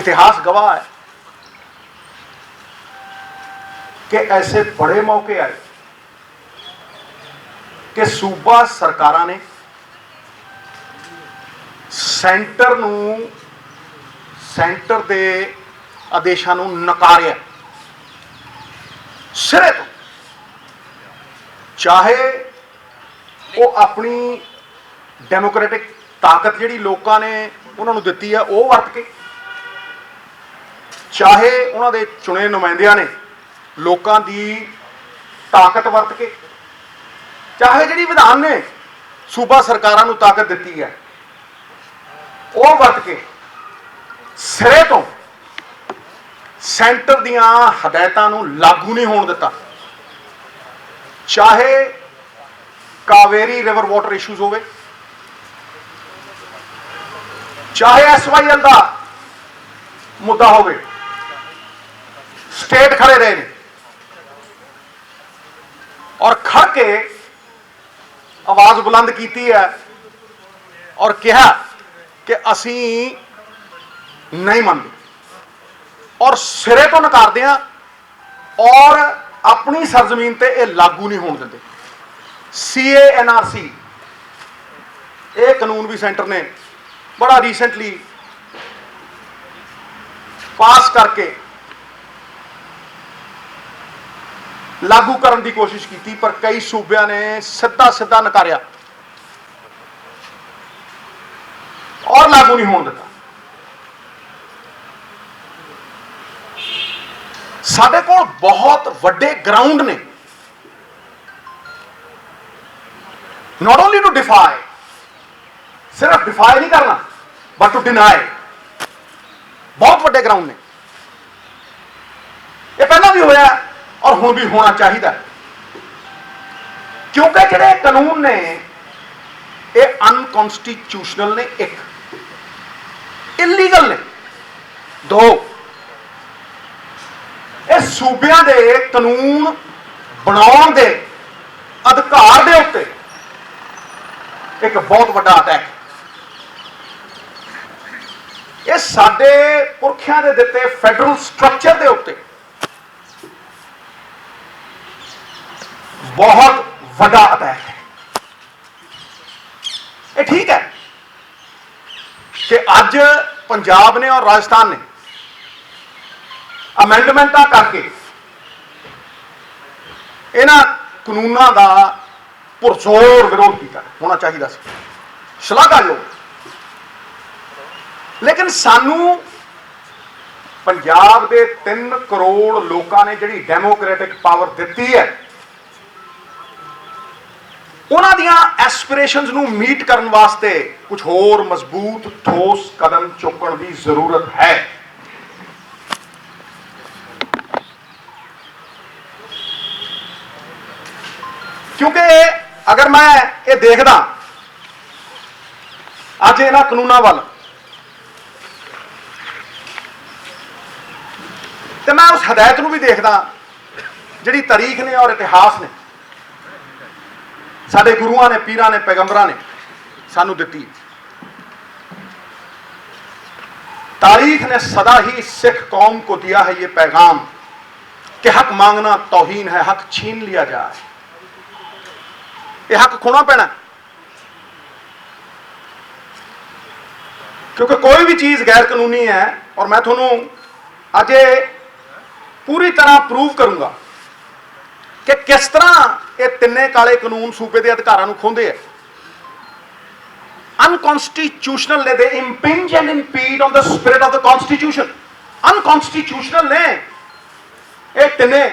इतिहास गवाह है कि ऐसे बड़े मौके आए कि सूबा सरकारां ने सेंटर के आदेशों को नकारिया सिरे तो, चाहे वो अपनी डेमोक्रेटिक ताकत जी लोगों ने उन्होंने दी है वो वरत के, चाहे उन्होंने चुने नुमाइंदियां ने लोगों की ताकत वरत के, चाहे जी विधान ने सूबा सरकारों को ताकत दी है वो वरत के सिरे तो सेंटर दियां हदायतों को लागू नहीं होने दिता। चाहे कावेरी रिवर वाटर इशूज होवे, चाहे SYL का मुद्दा होवे, स्टेट खड़े रहे ने और खड़ के आवाज बुलंद की है और कहा कि असी नहीं मानते और सिरे तो नकारते हैं और अपनी सरजमीन पर यह लागू नहीं होने देते। CA NRC ये कानून भी सेंटर ने बड़ा रीसेंटली पास करके लागू करने की कोशिश की, पर कई सूबे ने सीधा सीधा नकारिया और लागू नहीं होने देता। साडे कोल बहुत वड्डे ग्राउंड ने, नॉट ओनली टू डिफाई, सिर्फ डिफाई नहीं करना बट टू डिनाई, बहुत वड्डे ग्राउंड ने। यह पहला भी होया और हुण भी होना चाहिए, क्योंकि जिहड़े कानून ने ये अनकॉन्स्टिट्यूशनल ने, एक इलीगल ने, दो ये सूबियां दे कानून बनाउण दे अधिकार दे उत्ते एक बहुत बड़ा अटैक। ये साडे पुरखियां दे दिते फैडरल स्ट्रक्चर दे उत्ते बहुत बड़ा अटैक है। ये ठीक है कि अज पंजाब ने और राजस्थान ने अमेंडमेंट करके इन्हां कानूनों का पुरजोर विरोध किया, होना चाहिए, शलाघायोग। लेकिन सानू पंजाब के 3 करोड़ लोगों ने जिहड़ी डेमोक्रेटिक पावर दी है, उन्हां दियां एस्पिरेशनस नू मीट करने वास्ते कुछ होर मजबूत ठोस कदम चुकण की जरूरत है। क्योंकि अगर मैं ये देखदा अज इन्हां कानूनों वाल, तो मैं उस हदायत भी देखदा जिहड़ी तारीख ने और इतिहास ने साडे गुरुआं ने, पीरां ने, पैगंबरां ने सानू दित्ती। तारीख ने सदा ही सिख कौम को दिया है ये पैगाम कि हक मांगना तौहीन है, हक छीन लिया जाए। यह हक खोना पैना, क्योंकि कोई भी चीज गैर कानूनी है। और मैं थोनू अज पूरी तरह प्रूव करूंगा कि किस तरह ये तिन्ने काले कानून सूबे के अधिकारों को खोंदे है। अनकॉन्स्टिट्यूशनल ने, they impinge and impede on the spirit of the constitution. Unconstitutional ने ये तिन्ने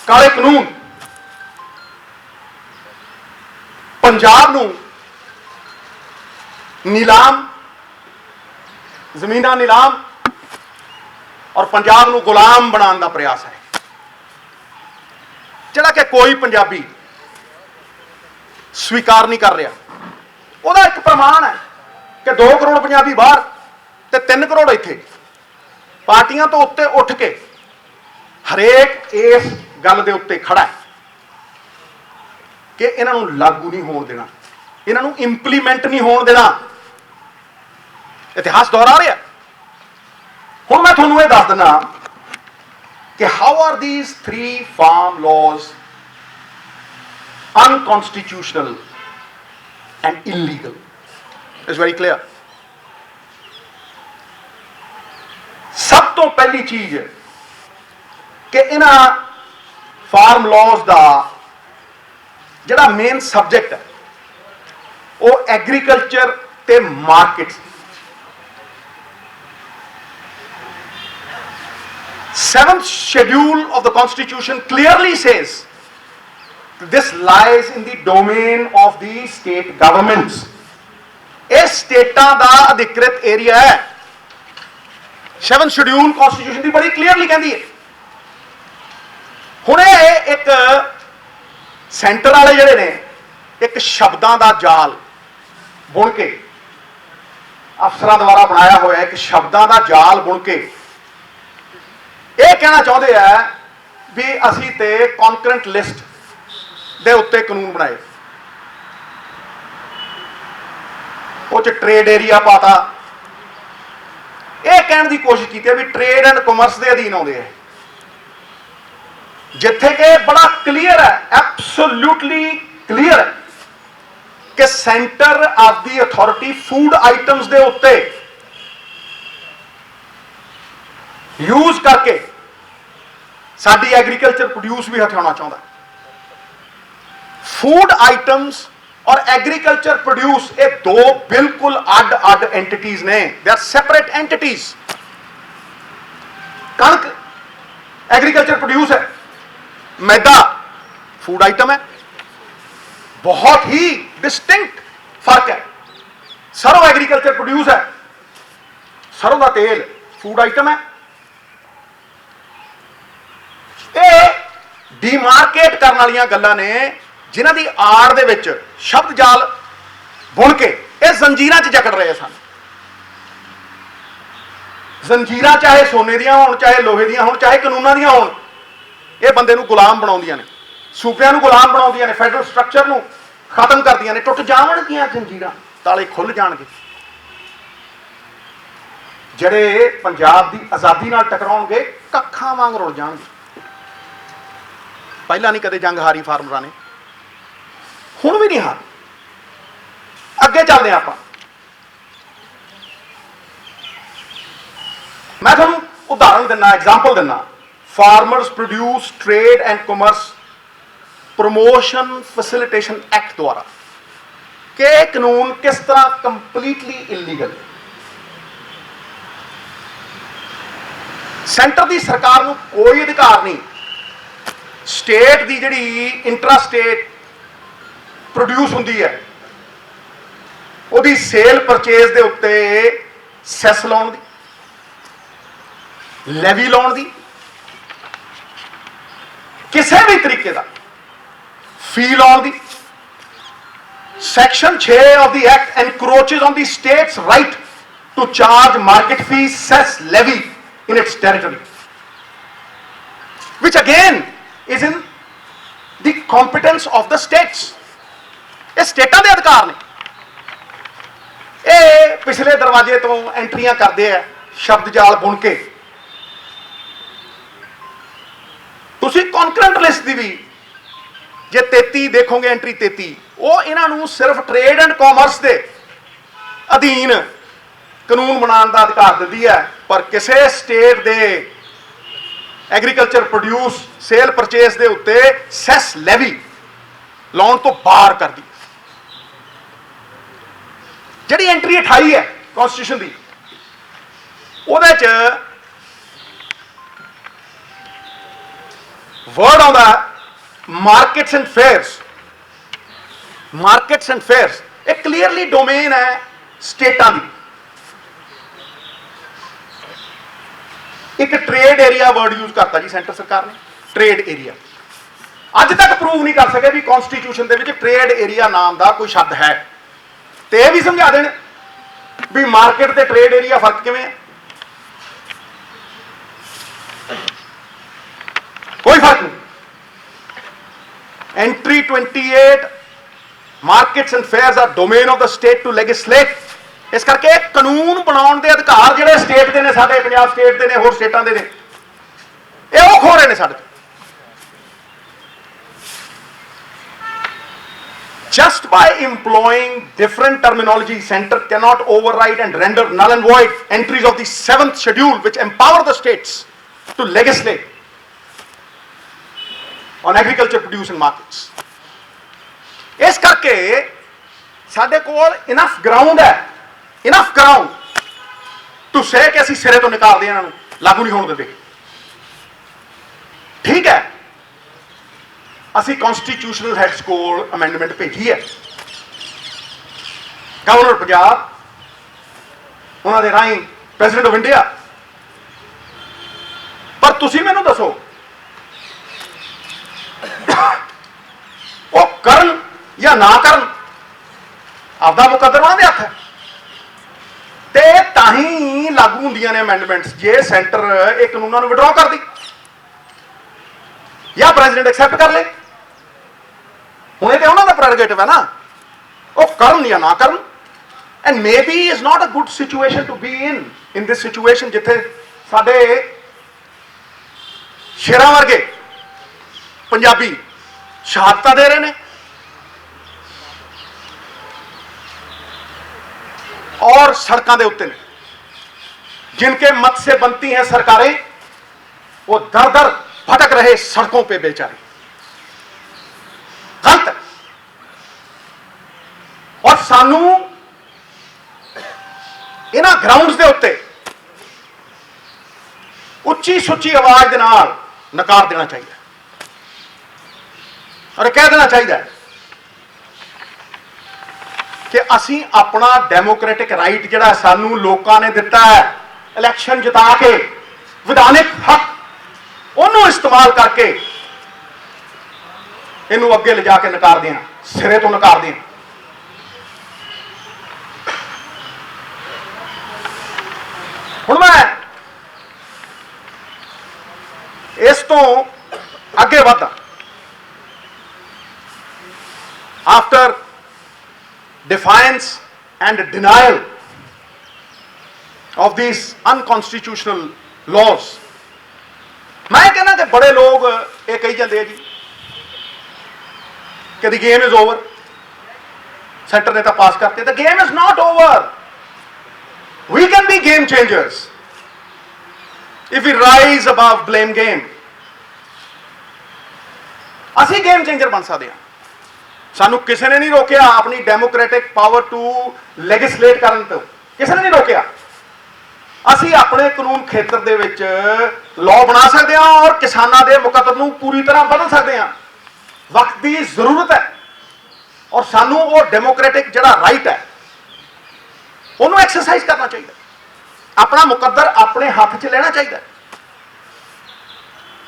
काले कानून पंजाब नू नीलाम, जमीना नीलाम और पंजाब नू गुलाम बनाने का प्रयास है, जिहड़ा कि कोई पंजाबी स्वीकार नहीं कर रहा। ਉਹਦਾ एक प्रमाण है कि 2 करोड़ पंजाबी बाहर ते 3 करोड़ इत्थे। पार्टियां तो उत्ते उठ के हरेक इस गल दे उत्ते खड़ा है कि इन्हां नूं लागू नहीं होण देना, इन्हां नूं इंप्लीमेंट नहीं होण देना। इतिहास दोहरा रहा हुण मैं तुहानूं ये दस दिना कि how are these 3 farm laws unconstitutional and illegal. Is very clear. सब तो पहली चीज कि इन्हां फार्म लॉज का जिहड़ा मेन सबजैक्ट है वो एग्रीकल्चर ते market. 7th schedule of the constitution clearly says this lies in the domain of the state governments. ਇਹ ਸਟੇਟਾਂ ਦਾ ਅਧਿਕ੍ਰਿਤ ਏਰੀਆ ਹੈ. 7th ਸ਼ਡਿਊਲ ਕਨਸਟੀਟਿਊਸ਼ਨ ਦੀ ਬੜੀ ਕਲੀਅਰਲੀ ਕਹਿੰਦੀ ਹੈ. ਹੁਣ ਇਹ ਇੱਕ ਸੈਂਟਰ ਵਾਲੇ ਜਿਹੜੇ ਨੇ ਇੱਕ ਸ਼ਬਦਾਂ ਦਾ ਜਾਲ ਬੁਣ ਕੇ ਅਫਸਰਾਂ ਦੁਆਰਾ ਬਣਾਇਆ ਹੋਇਆ ਇੱਕ ਸ਼ਬਦਾਂ ਦਾ ਜਾਲ ਬੁਣ ਕੇ ਇਹ ਕਹਿਣਾ ਚਾਹੁੰਦੇ ਆ ਵੀ ਅਸੀਂ ਤੇ ਕੌਨਕਰੈਂਟ ਲਿਸਟ ਦੇ ਉੱਤੇ ਕਾਨੂੰਨ ਬਣਾਏ. ਉਹ ਚ ਟ੍ਰੇਡ ਏਰੀਆ ਪਾਤਾ. ਇਹ ਕਹਿਣ ਦੀ ਕੋਸ਼ਿਸ਼ ਕੀਤੀ ਹੈ ਵੀ ਟ੍ਰੇਡ ਐਂਡ ਕਾਮਰਸ ਦੇ ਅਧੀਨ ਆਉਂਦੇ ਆ, ਜਿੱਥੇ ਕਿ ਬੜਾ ਕਲੀਅਰ ਹੈ, ਐਬਸੋਲੂਟਲੀ ਕਲੀਅਰ ਹੈ ਕਿ centre of the authority food items ਦੇ ਉੱਤੇ ਯੂਜ਼ ਕਰਕੇ ਸਾਡੀ ਐਗਰੀਕਲਚਰ ਪ੍ਰੋਡਿਊਸ ਵੀ ਹਥਿਆਉਣਾ ਚਾਹੁੰਦਾ. ਫੂਡ ਆਈਟਮਸ और एग्रीकल्चर प्रोड्यूस ये दो बिल्कुल अड अड एंटिटीज ने. They are separate entities. कणक एग्रीकल्चर प्रोड्यूस है, मैदा फूड आइटम है. बहुत ही डिस्टिंक्ट फर्क है. सरों एग्रीकल्चर प्रोड्यूस है, सरों का तेल फूड आइटम है. ये डिमार्केट करने वाली गल्लां ने जिन्हां दी आड़ दे विच शब्द जाल बुन के ये जंजीरां च जकड़ रहे सन. जंजीरां चाहे सोने दियां होण, चाहे लोहे दियां होण, चाहे कानूनां दियां होण, ये बंदे नूं गुलाम बनाउंदियां ने, सूबिਆਂ नूं गुलाम बनाउंदियां ने, फैडरल स्ट्रक्चर नूं खत्म करदियां ने. टुट जावणगीਆਂ जंजीरां, ताले खुल जाणगे. ਜਿਹੜੇ पंजाब की आज़ादी नाल टकराउणगे ਕੱਖਾਂ वांग रुल जाणगे. ਪਹਿਲਾਂ नहीं कदे जंग हारी फार्मरां ने, ਹੁਣ भी नहीं हार. अगे चलते हैं आप. मैं तुहानूं उदाहरण दिना, एग्जाम्पल दिना. Farmers produce trade and commerce promotion facilitation act द्वारा कि कानून किस तरह कंप्लीटली इलीगल. सेंटर की सरकार नूं कोई अधिकार नहीं स्टेट की जिहड़ी इंट्रा स्टेट प्रोड्यूस होंदी है ਉਹਦੀ सेल परचेज के उत्ते सैस लाउण दी, लैवी लाउण दी, किसी भी तरीके का फी लाउण दी. Section 6 of the Act encroaches on the state's right to charge market fees, cess, levy in its territory, which again is in the competence of the states. ये स्टेटां दे अधिकार ने. ये पिछले दरवाजे तो एंट्रियां करते हैं शब्द जाल बुन के. तुसी कॉन्करेंट लिस्ट की भी जे 33 देखोगे, एंट्री 33, वो इन्हों सिर्फ ट्रेड एंड कॉमर्स के अधीन कानून बनाने का अधिकार दिंदी है, पर किसी स्टेट के एग्रीकल्चर प्रोड्यूस सेल परचेज के उत्ते सैस लैवी लाउण तो बाहर कर दी. जिहड़ी एंट्री 28 है कॉन्स्टिट्यूशन की, ਉਹਦੇ ਚ वर्ड आउंदा markets and fairs. Markets and fairs एक क्लीयरली डोमेन है स्टेटां दी. एक ट्रेड एरिया वर्ड यूज करता जी सेंटर सरकार ने. ट्रेड एरिया अज तक प्रूव नहीं कर सके भी कॉन्स्टिट्यूशन दे विच ट्रेड एरिया नाम का कोई शब्द है. तो यह भी समझा दें भी मार्केट ते ट्रेड एरिया फर्क किवें है. कोई फर्क नहीं. Entry 28 markets and fairs are domain of the state to legislate इस करके कानून बनाने के अधिकार जिहड़े स्टेट के ने, साडे पंजाब स्टेट के ने, होर स्टेटां दे ने, ये वो खो रहे हैं साडे। Just by employing different terminology, Centre cannot override and render null and void entries of the 7th schedule which empower the states to legislate on agriculture produce and markets. इस करके साडे कोल इनफ ग्राउंड है, enough ground to से कि असीं सिरे तो निकाल दें, इन्हां नूं लागू नहीं होण दिंदे। ठीक है, ਅਸੀਂ कॉन्स्टिट्यूशनल हैड्स ਕੋਲ अमेंडमेंट भेजी है, गवर्नर पंजाब उन्होंने राही प्रेसिडेंट ऑफ इंडिया, पर तुसी मैनू दसो वो करन या ना करन, आपदा मुकद्दर उन्होंने हथ है, ते ताही लागू होंदियां ने अमेंडमेंट्स जे सेंटर एक कानूनां नूं विड्रॉ कर दी या प्रेसिडेंट एक्सेप्ट कर ले। हुणे ते उन्हां दा प्रेरोगेटिव है ना, वो करन या ना करन। And maybe is not a good situation to be in this situation जिथे साडे शेरां वर्गे पंजाबी शहादतां दे रहे ने और सड़कों के उत्ते ने, जिनके मत से बनती हैं सरकारें, वो दर दर भटक रहे सड़कों पे बेचारे। गलत है। और सानू इन्हां ग्राउंड्स के उत्ते उच्ची सुच्ची आवाज के नाल नकार देना चाहिए और कह देना चाहिए कि असी अपना डेमोक्रेटिक राइट जिहड़ा सानू लोकां ने दिता है इलैक्शन जिता के, विधानिक हक, उन्होंने इस्तेमाल करके इनू अगे ले जाके नकार दें, सिरे तो नकार दें। हुण मैं इस तो अगे वधा, after defiance and denial of this unconstitutional laws, मैं कहना कि बड़े लोग ये कही जाते जी कि the game is over, centre ने तो पास करते। The game is not over, we can be game changers if we rise above blame game. असी गेम चेंजर बन सकते हैं, सानू किसी ने नहीं रोकया अपनी डेमोक्रेटिक पावर टू लैजिस्लेट करने तो, किसी ने नहीं रोकया। असी अपने कानून खेतर दे विच लॉ बना सकते हैं और किसानों के मुकद्दर नूं पूरी तरह बदल सकते हैं। वक्त की जरूरत है और सानू वो डेमोक्रेटिक जिहड़ा राइट है उन्होंने एक्सरसाइज करना चाहिए, अपना मुकद्दर अपने हाथ च लेना चाहिए।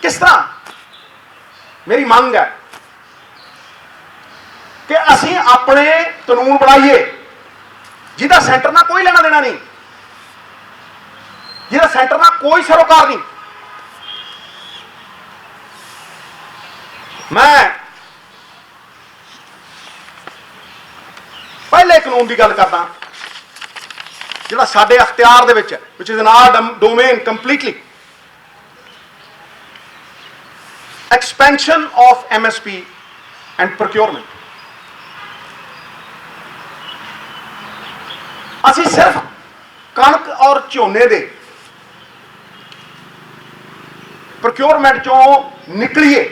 किस तरह? मेरी मांग है कि असी अपने कानून बनाइए जिहदा सेंटर ना कोई लेना देना नहीं, जिहदा सेंटर ना कोई सरोकार नहीं। मैं पहले कानून की गल करदा जिहड़ा साडे अख्तियार दे विच है, which is in our domain completely, expansion of MSP and procurement. असी सिर्फ कणक और झोने दे प्रोक्योरमेंट चों निकलीए,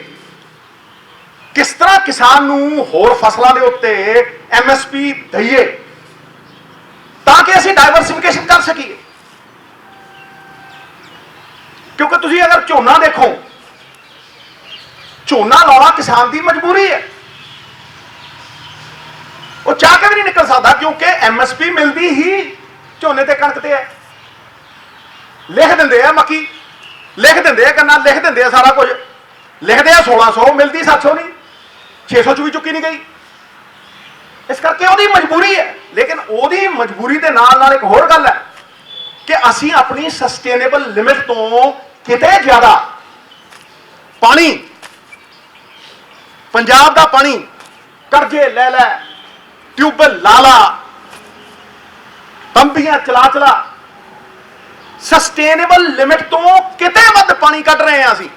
किस तरह किसान नूं होर फसलों के उत्ते MSP दईए ताकि असी डाइवर्सिफिकेशन कर सकीए। क्योंकि तुसीं अगर झोना देखो, झोना लाना किसान की मजबूरी है, वो चाह के भी नहीं निकल सकता क्योंकि MSP मिलती ही झोने ते कणक ते है। लिख देंगे है मक्की, लिख देंगे गन्ना, लिख देंगे सारा कुछ, लिखते हैं 1600, मिलती 700 नहीं, 600 च भी चुकी नहीं गई। इस करके ਉਹਦੀ मजबूरी है, लेकिन ਉਹਦੀ मजबूरी के नाल एक होर गल है कि असी अपनी सस्टेनेबल लिमिट तो किते ज्यादा पानी, पंजाब का पानी कर्जे ले लै, ट्यूबवेल ला ला, ਬੰਬੀਆਂ ਚਲਾ ਚਲਾ ਸਸਟੇਨੇਬਲ ਲਿਮਿਟ ਤੋਂ ਕਿਤੇ ਵੱਧ ਪਾਣੀ ਕੱਢ ਰਹੇ ਹਾਂ ਅਸੀਂ।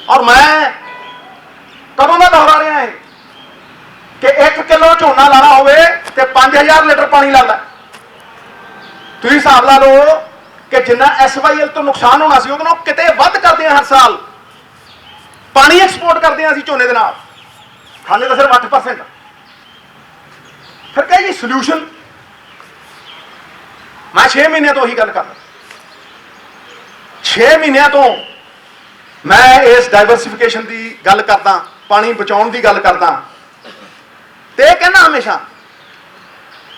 ਔਰ ਮੈਂ ਕਦੋਂ ਦਾ ਦੁਹਰਾ ਰਿਹਾ ਹੈ ਕਿ 1 ਕਿਲੋ ਝੋਨਾ ਲਾਣਾ ਹੋਵੇ ਤੇ 5000 ਲੀਟਰ ਪਾਣੀ ਲੱਗਦਾ। ਤੁਸੀਂ ਹਿਸਾਬ ਲਾ ਲਓ ਕਿ ਜਿੰਨਾ SYL ਤੋਂ ਨੁਕਸਾਨ ਹੋਣਾ ਸੀ ਉਹਦੇ ਨਾਲ ਕਿਤੇ ਵੱਧ ਕਰਦੇ ਹਾਂ ਹਰ ਸਾਲ। ਪਾਣੀ ਐਕਸਪੋਰਟ ਕਰਦੇ ਹਾਂ ਅਸੀਂ ਝੋਨੇ ਦੇ ਨਾਲ, ਖਾਣੇ ਤਾਂ ਸਿਰਫ 8%। ਫਿਰ ਕਹੇ ਜੀ ਸੋਲੂਸ਼ਨ। ਮੈਂ 6 ਮਹੀਨਿਆਂ ਤੋਂ ਉਹੀ ਗੱਲ ਕਰਦਾ। 6 ਮਹੀਨਿਆਂ ਤੋਂ ਮੈਂ ਇਸ ਡਾਈਵਰਸਿਫਿਕੇਸ਼ਨ ਦੀ ਗੱਲ ਕਰਦਾ, ਪਾਣੀ ਬਚਾਉਣ ਦੀ ਗੱਲ ਕਰਦਾ ਤੇ ਇਹ कहना हमेशा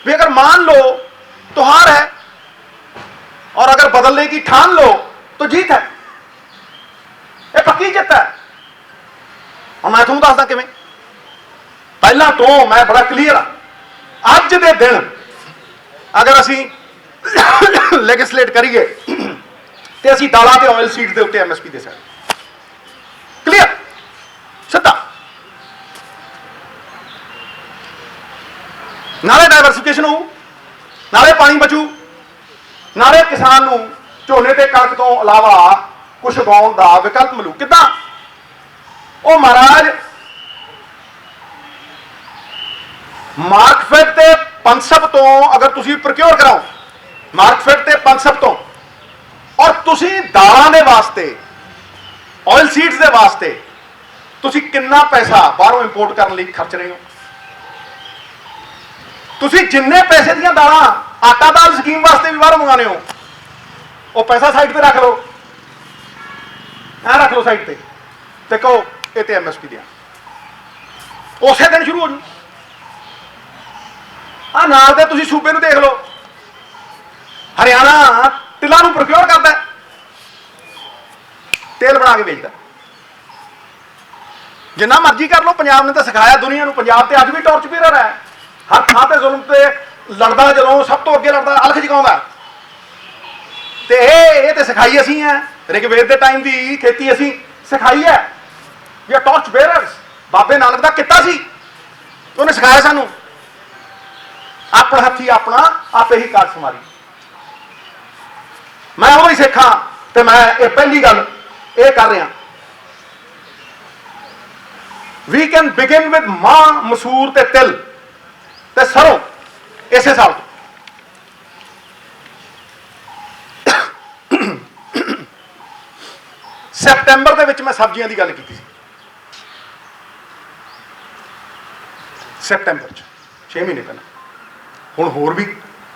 भी अगर मान लो तो हार है और अगर बदलने की ठान लो तो जीत है। ये पक्की जित है। और मैं तुहानूं दसदा किवें। पहला तो मैं बड़ा क्लीयर हाँ, अज दे दिन अगर असी लैजिसलेट करिए तो असी दालां ते ऑयल सीड्स के उत्ते MSP दे सकते। क्लीयर सीधा। नाले डाइवर्सिफिकेशन हो, नाले पानी बचू, नाले किसान नूं झोने ते कणक तो इलावा कुछ उगाउण दा विकल्प मिलू। किदां? ओ महाराज मार्कफेड ते पंसब तो अगर तुसीं प्रोक्योर कराओ, मार्कफेड ते पंसब तो, और तुसीं दालां दे वास्ते ऑयल सीड्स दे वास्ते तुसीं किन्ना पैसा बाहरों इंपोर्ट करने लई खर्च रहे हो। ਤੁਸੀਂ ਜਿੰਨੇ ਪੈਸੇ ਦੀਆਂ ਦਾਲਾਂ ਆਟਾ ਦਾਲ ਸਕੀਮ ਵਾਸਤੇ ਵੀ ਬਾਹਰੋਂ ਮੰਗਾਣੇ ਹੋ, ਉਹ ਪੈਸਾ ਸਾਈਡ ਤੇ ਰੱਖ ਲਓ, ਰੱਖ ਲਓ ਸਾਈਡ ਤੇ ਕਹੋ ਇਹ ਤੇ MSP ਦਿਆਂ। ਉਸੇ ਦਿਨ ਸ਼ੁਰੂ ਹੋ ਜੂ। ਨਾਲ ਦੇ ਤੁਸੀਂ ਸੂਬੇ ਨੂੰ ਦੇਖ ਲਓ, ਹਰਿਆਣਾ ਤਿਲਾਂ ਨੂੰ ਪ੍ਰੋਕਿਓਰ ਕਰਦਾ, ਤੇਲ ਬਣਾ ਕੇ ਵੇਚਦਾ। ਜਿੰਨਾ ਮਰਜ਼ੀ ਕਰ ਲਓ, ਪੰਜਾਬ ਨੇ ਤਾਂ ਸਿਖਾਇਆ ਦੁਨੀਆ ਨੂੰ। ਪੰਜਾਬ ਤੇ ਅੱਜ ਵੀ ਟੌਰਚ ਬੀਰਰ ਹੈ, हर थां ते जुल्म ते लड़दा, जदों सब तो अगे लड़दा अलख जगाउंदा। ते ये ते सिखाई असीं है, ऋग्वेद दे टाइम दी खेती असीं सिखाई है। ये टॉर्च बेयरर्स बाबे नानक दा किता सी, उन्हें सिखाया सानू। अपने हथी अपना आपे ही काट समारी। मैं वो ही सिखा ते मैं ये पहली गल ये कर रहा। वी कैन बिगिन विद मां, मसूर ते तिल ते सरों इसे साल तो। सितंबर दे विच मैं सब्जियां की गल की। सितंबर 6 महीने पहले, हुण होर भी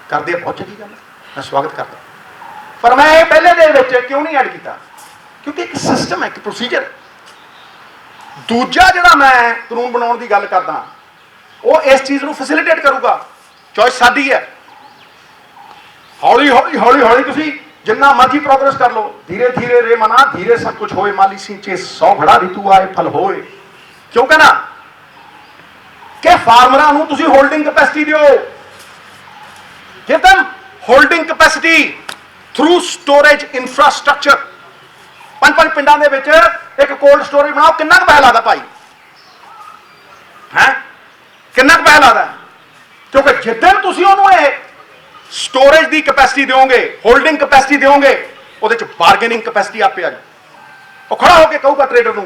करते बहुत चंगी गल, मैं स्वागत करता। पर मैं ये पहले दे विच क्यों नहीं ऐड किया? क्योंकि एक सिस्टम है, एक प्रोसीजर। दूजा जिहड़ा मैं कानून बनाउण की गल करदा वो इस चीज़ को फैसिलिटेट करूगा। चॉइस साडी है। हौली हौली हौली हौली तुसीं जिन्ना मर्जी प्रोग्रेस कर लो। धीरे धीरे रे मना धीरे सब कुछ होए, माली सींचे 100 घड़ा ऋतु आए फल होए। क्यों कहना कि फार्मरां नूं तुसीं होल्डिंग कैपेसिटी दिओ। Give them holding capacity through storage infrastructure. 5-5 पिंडां दे विच एक कोल्ड स्टोरेज बनाओ। किन्ना क पैसा लगदा भाई? है किन्ना पैसा लगता? क्योंकि जिद्दन तुसीं उहनूं स्टोरेज की कैपेसिटी दोगे, होल्डिंग कैपेसिटी दोगे, वो बारगेनिंग कैपेसिटी आपे आ जाए। वो खड़ा होकर कहूगा ट्रेडर नूं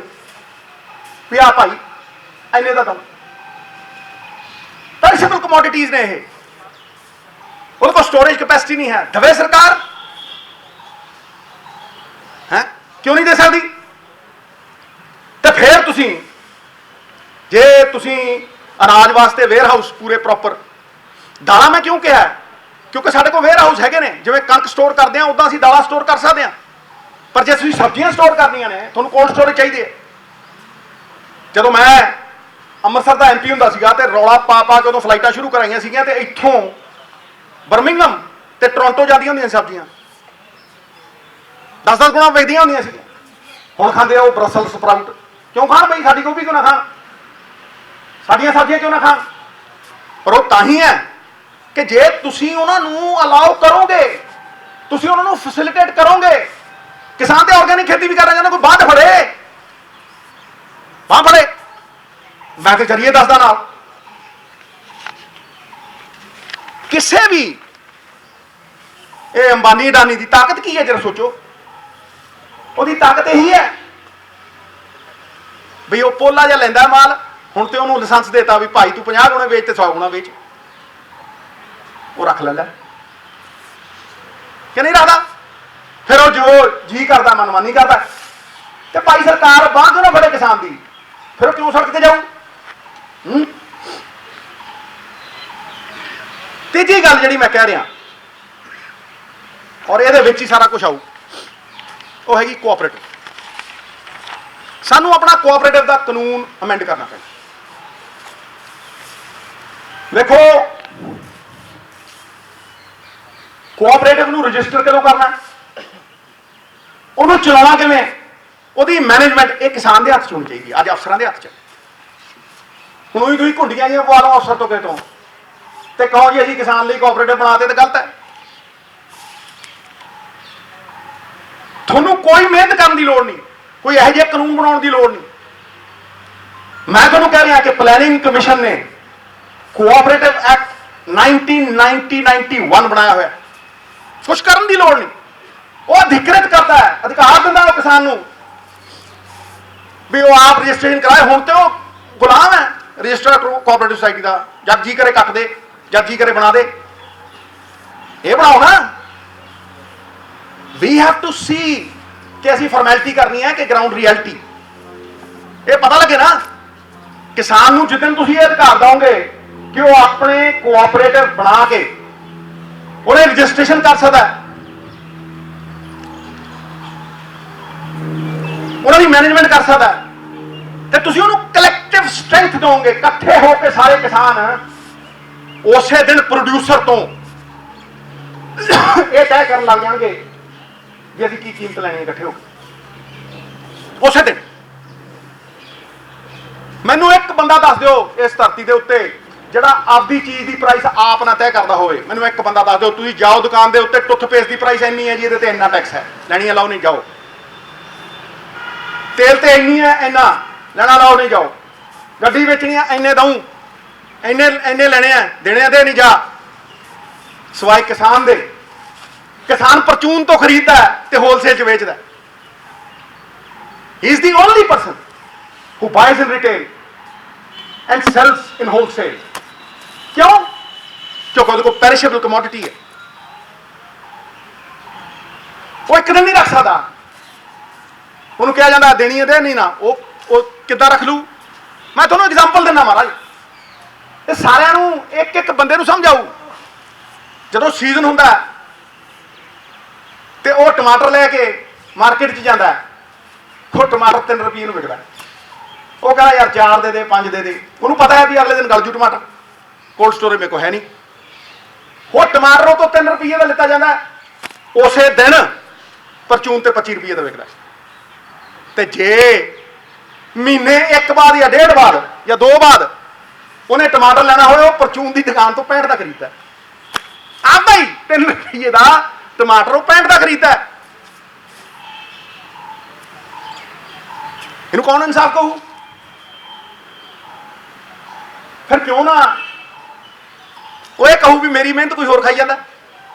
भी आ भाई इन्ने दा दो। पेरिशेबल कमोडिटीज ने ये, उहदे कोल स्टोरेज कैपेसिटी नहीं है। दवे सरकार है क्यों नहीं दे सकती? तो फिर तुसीं जे तुसीं अनाज वास्ते वेयर हाउस पूरे प्रॉपर। दालां मैं क्यों कहा? क्योंकि साढ़े को वेयर हाउस है ने, जिवें कणक स्टोर करते हैं उदा असीं दालां स्टोर कर सकते हैं। पर जे तुसीं सब्जियां स्टोर करनियां ने तुहानूं कोल्ड स्टोरेज चाहिए। जदों मैं अमृतसर का MP हुंदा सीगा ते रौला पा पा के उदों फ्लाइटां शुरू कराइयां सीगियां ते इत्थों बर्मिंघम ते टोरंटो जांदियां हुंदियां सब्जियां 10-10 गुणा विकदियां हुंदियां सीगियां। हुण खांदे आ ब्रसल स्प्राउट। क्यों खाण बई? साडी गोभी क्यों ना खाण? साडियां सब्जियां क्यों ना खाण? पर वो तां ही है कि जे तुसीं उन्हां नूं अलाउ करोगे, तुसीं उन्हां नूं फैसिलिटेट करोगे। किसान तो ऑर्गेनिक खेती भी कर रहे हैं, कोई बांह फड़े, बांह फड़े। मैं तो जरिए दसदा ना, किसी भी ਇਹ ਅੰਬਾਨੀ ਅਡਾਨੀ ਦੀ ਤਾਕਤ ਕੀ ਹੈ ਜਰਾ ਸੋਚੋ। ਉਹਦੀ ਤਾਕਤ ਇਹੀ ਹੈ ਵੀ ਉਹ ਪੋਲਾ ਜਿਹਾ ਲੈਂਦਾ ਮਾਲ, ਹੁਣ ਤੇ ਉਹਨੂੰ ਲਾਇਸੈਂਸ ਦੇਤਾ ਵੀ ਭਾਈ ਤੂੰ 50 ਗੁਣੇ ਵੇਚ ਤੇ 100 ਗੁਣਾ ਵੇਚ, ਉਹ ਰੱਖ ਲੈਂਦਾ ਕਿ ਨਹੀਂ ਰੱਖਦਾ। ਫਿਰ ਉਹ ਜੋ ਜੀ ਕਰਦਾ ਮਨਮਾਨੀ ਕਰਦਾ। ਤੇ ਭਾਈ ਸਰਕਾਰ ਬਾਂਹ ਕਿਉਂ ਨਾ ਫੜੇ ਕਿਸਾਨ ਦੀ, ਫਿਰ ਉਹ ਕਿਉਂ ਸੜਕ ਤੇ ਜਾਊ। ਤੀਜੀ ਗੱਲ ਜਿਹੜੀ ਮੈਂ ਕਹਿ ਰਿਹਾ ਔਰ ਇਹਦੇ ਵਿੱਚ ਹੀ ਸਾਰਾ ਕੁਝ ਆਊ, ਉਹ ਹੈਗੀ ਕੋਆਪਰੇਟਿਵ। ਸਾਨੂੰ ਆਪਣਾ ਕੋਆਪਰੇਟਿਵ ਦਾ ਕਾਨੂੰਨ ਅਮੈਂਡ ਕਰਨਾ ਪੈਣਾ। ਵੇਖੋ ਕੋਆਪਰੇਟਿਵ ਨੂੰ ਰਜਿਸਟਰ ਕਦੋਂ ਕਰਨਾ, ਉਹਨੂੰ ਚਲਾਉਣਾ ਕਿਵੇਂ, ਉਹਦੀ ਮੈਨੇਜਮੈਂਟ ਇਹ ਕਿਸਾਨ ਦੇ ਹੱਥ 'ਚ ਹੋਣੀ ਚਾਹੀਦੀ ਹੈ, ਅੱਜ ਅਫਸਰਾਂ ਦੇ ਹੱਥ 'ਚ। ਹੁਣ ਉਹੀ ਤੁਸੀਂ ਘੁੰਡੀਆਂ ਜਿਹੀਆਂ ਪਵਾ ਲਓ ਅਫਸਰ ਤੋਂ ਕਿਤੋਂ ਤੇ ਕਹੋ ਜੀ ਅਸੀਂ ਕਿਸਾਨ ਲਈ ਕੋਆਪਰੇਟਿਵ ਬਣਾਤੇ, ਤਾਂ ਗਲਤ ਹੈ। ਤੁਹਾਨੂੰ ਕੋਈ ਮਿਹਨਤ ਕਰਨ ਦੀ ਲੋੜ ਨਹੀਂ, ਕੋਈ ਇਹੋ ਜਿਹੇ ਕਾਨੂੰਨ ਬਣਾਉਣ ਦੀ ਲੋੜ ਨਹੀਂ। ਮੈਂ ਤੁਹਾਨੂੰ ਕਹਿ ਰਿਹਾ ਕਿ ਪਲੈਨਿੰਗ ਕਮਿਸ਼ਨ ਨੇ ਕੋਆਪਰੇਟਿਵ ਐਕਟ 1991 ਬਣਾਇਆ ਹੋਇਆ, ਕੁਛ ਕਰਨ ਦੀ ਲੋੜ ਨਹੀਂ। ਉਹ ਅਧਿਕ੍ਰਿਤ ਕਰਦਾ ਹੈ, ਅਧਿਕਾਰ ਦਿੰਦਾ ਉਹ ਕਿਸਾਨ ਨੂੰ ਵੀ ਉਹ ਆਪ ਰਜਿਸਟ੍ਰੇਸ਼ਨ ਕਰਾਏ। ਹੁਣ ਤੇ ਉਹ ਗੁਲਾਮ ਹੈ ਰਜਿਸਟਰਡ ਕੋਆਪਰੇਟਿਵ ਸੁਸਾਇਟੀ ਦਾ, ਜਦ ਜੀ ਕਰੇ ਕੱਟ ਦੇ, ਜਦ ਜੀ ਕਰੇ ਬਣਾ ਦੇ। ਇਹ ਬਣਾਓ ਨਾ। ਵੀ ਹੈਵ ਟੂ ਸੀ ਕਿ ਅਸੀਂ ਫਾਰਮੈਲਿਟੀ ਕਰਨੀ ਹੈ ਕਿ ਗਰਾਊਂਡ ਰਿਐਲਿਟੀ। ਇਹ ਪਤਾ ਲੱਗੇ ਨਾ ਕਿਸਾਨ ਨੂੰ, ਜਿੱਦਣ ਤੁਸੀਂ ਇਹ ਅਧਿਕਾਰ ਦਿਓਗੇ ਕਿ ਉਹ ਆਪਣੇ ਕੋਆਪਰੇਟਿਵ ਬਣਾ ਕੇ ਉਹਨੇ ਰਜਿਸਟ੍ਰੇਸ਼ਨ ਕਰ ਸਕਦਾ, ਉਹਨਾਂ ਦੀ ਮੈਨੇਜਮੈਂਟ ਕਰ ਸਕਦਾ, ਤੇ ਤੁਸੀਂ ਉਹਨੂੰ ਕਲੈਕਟਿਵ ਸਟਰੈਂਥ ਦੋਗੇ। ਇਕੱਠੇ ਹੋ ਕੇ ਸਾਰੇ ਕਿਸਾਨ ਉਸੇ ਦਿਨ ਪ੍ਰੋਡਿਊਸਰ ਤੋਂ ਇਹ ਤੈਅ ਕਰਨ ਲੱਗ ਜਾਣਗੇ ਵੀ ਅਸੀਂ ਕੀ ਕੀਮਤ ਲੈਣੀ ਹੈ ਇਕੱਠੇ ਹੋ ਕੇ। ਉਸੇ ਦਿਨ ਮੈਨੂੰ ਇੱਕ ਬੰਦਾ ਦੱਸ ਦਿਓ ਇਸ ਧਰਤੀ ਦੇ ਉੱਤੇ ਜਿਹੜਾ ਆਪਦੀ ਚੀਜ਼ ਦੀ ਪ੍ਰਾਈਸ ਆਪ ਨਾ ਤੈਅ ਕਰਦਾ ਹੋਵੇ। ਮੈਨੂੰ ਇੱਕ ਬੰਦਾ ਦੱਸ ਦਿਓ। ਤੁਸੀਂ ਜਾਓ ਦੁਕਾਨ ਦੇ ਉੱਤੇ, ਟੁੱਥਪੇਸਟ ਦੀ ਪ੍ਰਾਈਸ ਇੰਨੀ ਹੈ ਜੀ, ਇਹਦੇ ਤੇ ਇੰਨਾ ਟੈਕਸ ਹੈ, ਲੈਣੀ ਅਲਾਓ ਨਹੀਂ, ਜਾਓ। ਤੇਲ ਤੇ ਇੰਨੀ ਹੈ, ਇੰਨਾ ਲੈਣਾ ਅਲਾਓ ਨਹੀਂ, ਜਾਓ। ਗੱਡੀ ਵੇਚਣੀ ਹੈ, ਇੰਨੇ ਦਊਂ, ਇੰਨੇ ਲੈਣੇ ਆ, ਦੇਣੇ ਆ, ਦੇ ਨਹੀਂ, ਜਾ। ਸਵਾਏ ਕਿਸਾਨ ਦੇ। ਕਿਸਾਨ ਪਰਚੂਨ ਤੋਂ ਖਰੀਦਦਾ ਤੇ ਹੋਲਸੇਲ 'ਚ ਵੇਚਦਾ। ਹੀ is the only person who buys in retail and sells in wholesale. क्यों? क्योंकि ਉਹਦੇ ਕੋਲ ਪੈਰਿਸ਼ੇਬਲ ਕਮੋਡਿਟੀ ਹੈ। ਉਹ ਇੱਕ ਦਿਨ ਨਹੀਂ ਰੱਖ ਸਕਦਾ। ਉਹਨੂੰ ਕਿਹਾ ਜਾਂਦਾ ਦੇਣੀ ਹੈ, ਦੇ ਨਹੀਂ ਨਾ, ਉਹ ਕਿੱਦਾਂ ਰੱਖ ਲੂ। ਮੈਂ ਤੁਹਾਨੂੰ ਐਗਜ਼ਾਮਪਲ ਦਿੰਦਾ ਮਹਾਰਾਜ, ਇਹ ਸਾਰਿਆਂ ਨੂੰ ਇੱਕ ਇੱਕ ਬੰਦੇ ਨੂੰ ਸਮਝ ਆਊ। ਜਦੋਂ ਸੀਜ਼ਨ ਹੁੰਦਾ ਤੇ ਉਹ ਟਮਾਟਰ ਲੈ ਕੇ ਮਾਰਕੀਟ 'ਚ ਜਾਂਦਾ, ਉਹ ਟਮਾਟਰ 3 ਰੁਪਏ ਨੂੰ ਵਿਕਦਾ। ਉਹ ਕਹਿੰਦਾ ਯਾਰ 4 ਦੇ ਦੇ, 5 ਦੇ ਦੇ। ਉਹਨੂੰ ਪਤਾ ਹੈ ਵੀ ਅਗਲੇ ਦਿਨ ਗਲ ਜੂ ਟਮਾਟਰ, ਕੋਲਡ ਸਟੋਰੇਜ ਮੇਰੇ ਕੋਲ ਹੈ ਨਹੀਂ। ਉਹ ਟਮਾਟਰ ਉਹ ਤੋਂ 3 ਰੁਪਏ ਦਾ ਲਿੱਤਾ ਜਾਂਦਾ, ਉਸੇ ਦਿਨ ਪਰਚੂਨ ਤੇ 25 ਰੁਪਏ ਦਾ ਵਿਕਦਾ। ਤੇ ਜੇ ਮਹੀਨੇ ਇੱਕ ਬਾਅਦ ਜਾਂ ਡੇਢ ਬਾਅਦ ਜਾਂ 2 ਬਾਅਦ ਉਹਨੇ ਟਮਾਟਰ ਲੈਣਾ ਹੋਵੇ, ਉਹ ਪਰਚੂਨ ਦੀ ਦੁਕਾਨ ਤੋਂ 65 ਦਾ ਖਰੀਦਦਾ। ਆ ਭਾਈ 3 ਰੁਪਏ ਦਾ ਟਮਾਟਰ ਉਹ 65 ਦਾ ਖਰੀਦਦਾ। ਇਹਨੂੰ ਕੌਣ ਇਨਸਾਫ ਕਹੂ? ਫਿਰ ਕਿਉਂ ਨਾ ਉਹ ਇਹ ਕਹੂ ਵੀ ਮੇਰੀ ਮਿਹਨਤ ਕੋਈ ਹੋਰ ਖਾਈ ਜਾਂਦਾ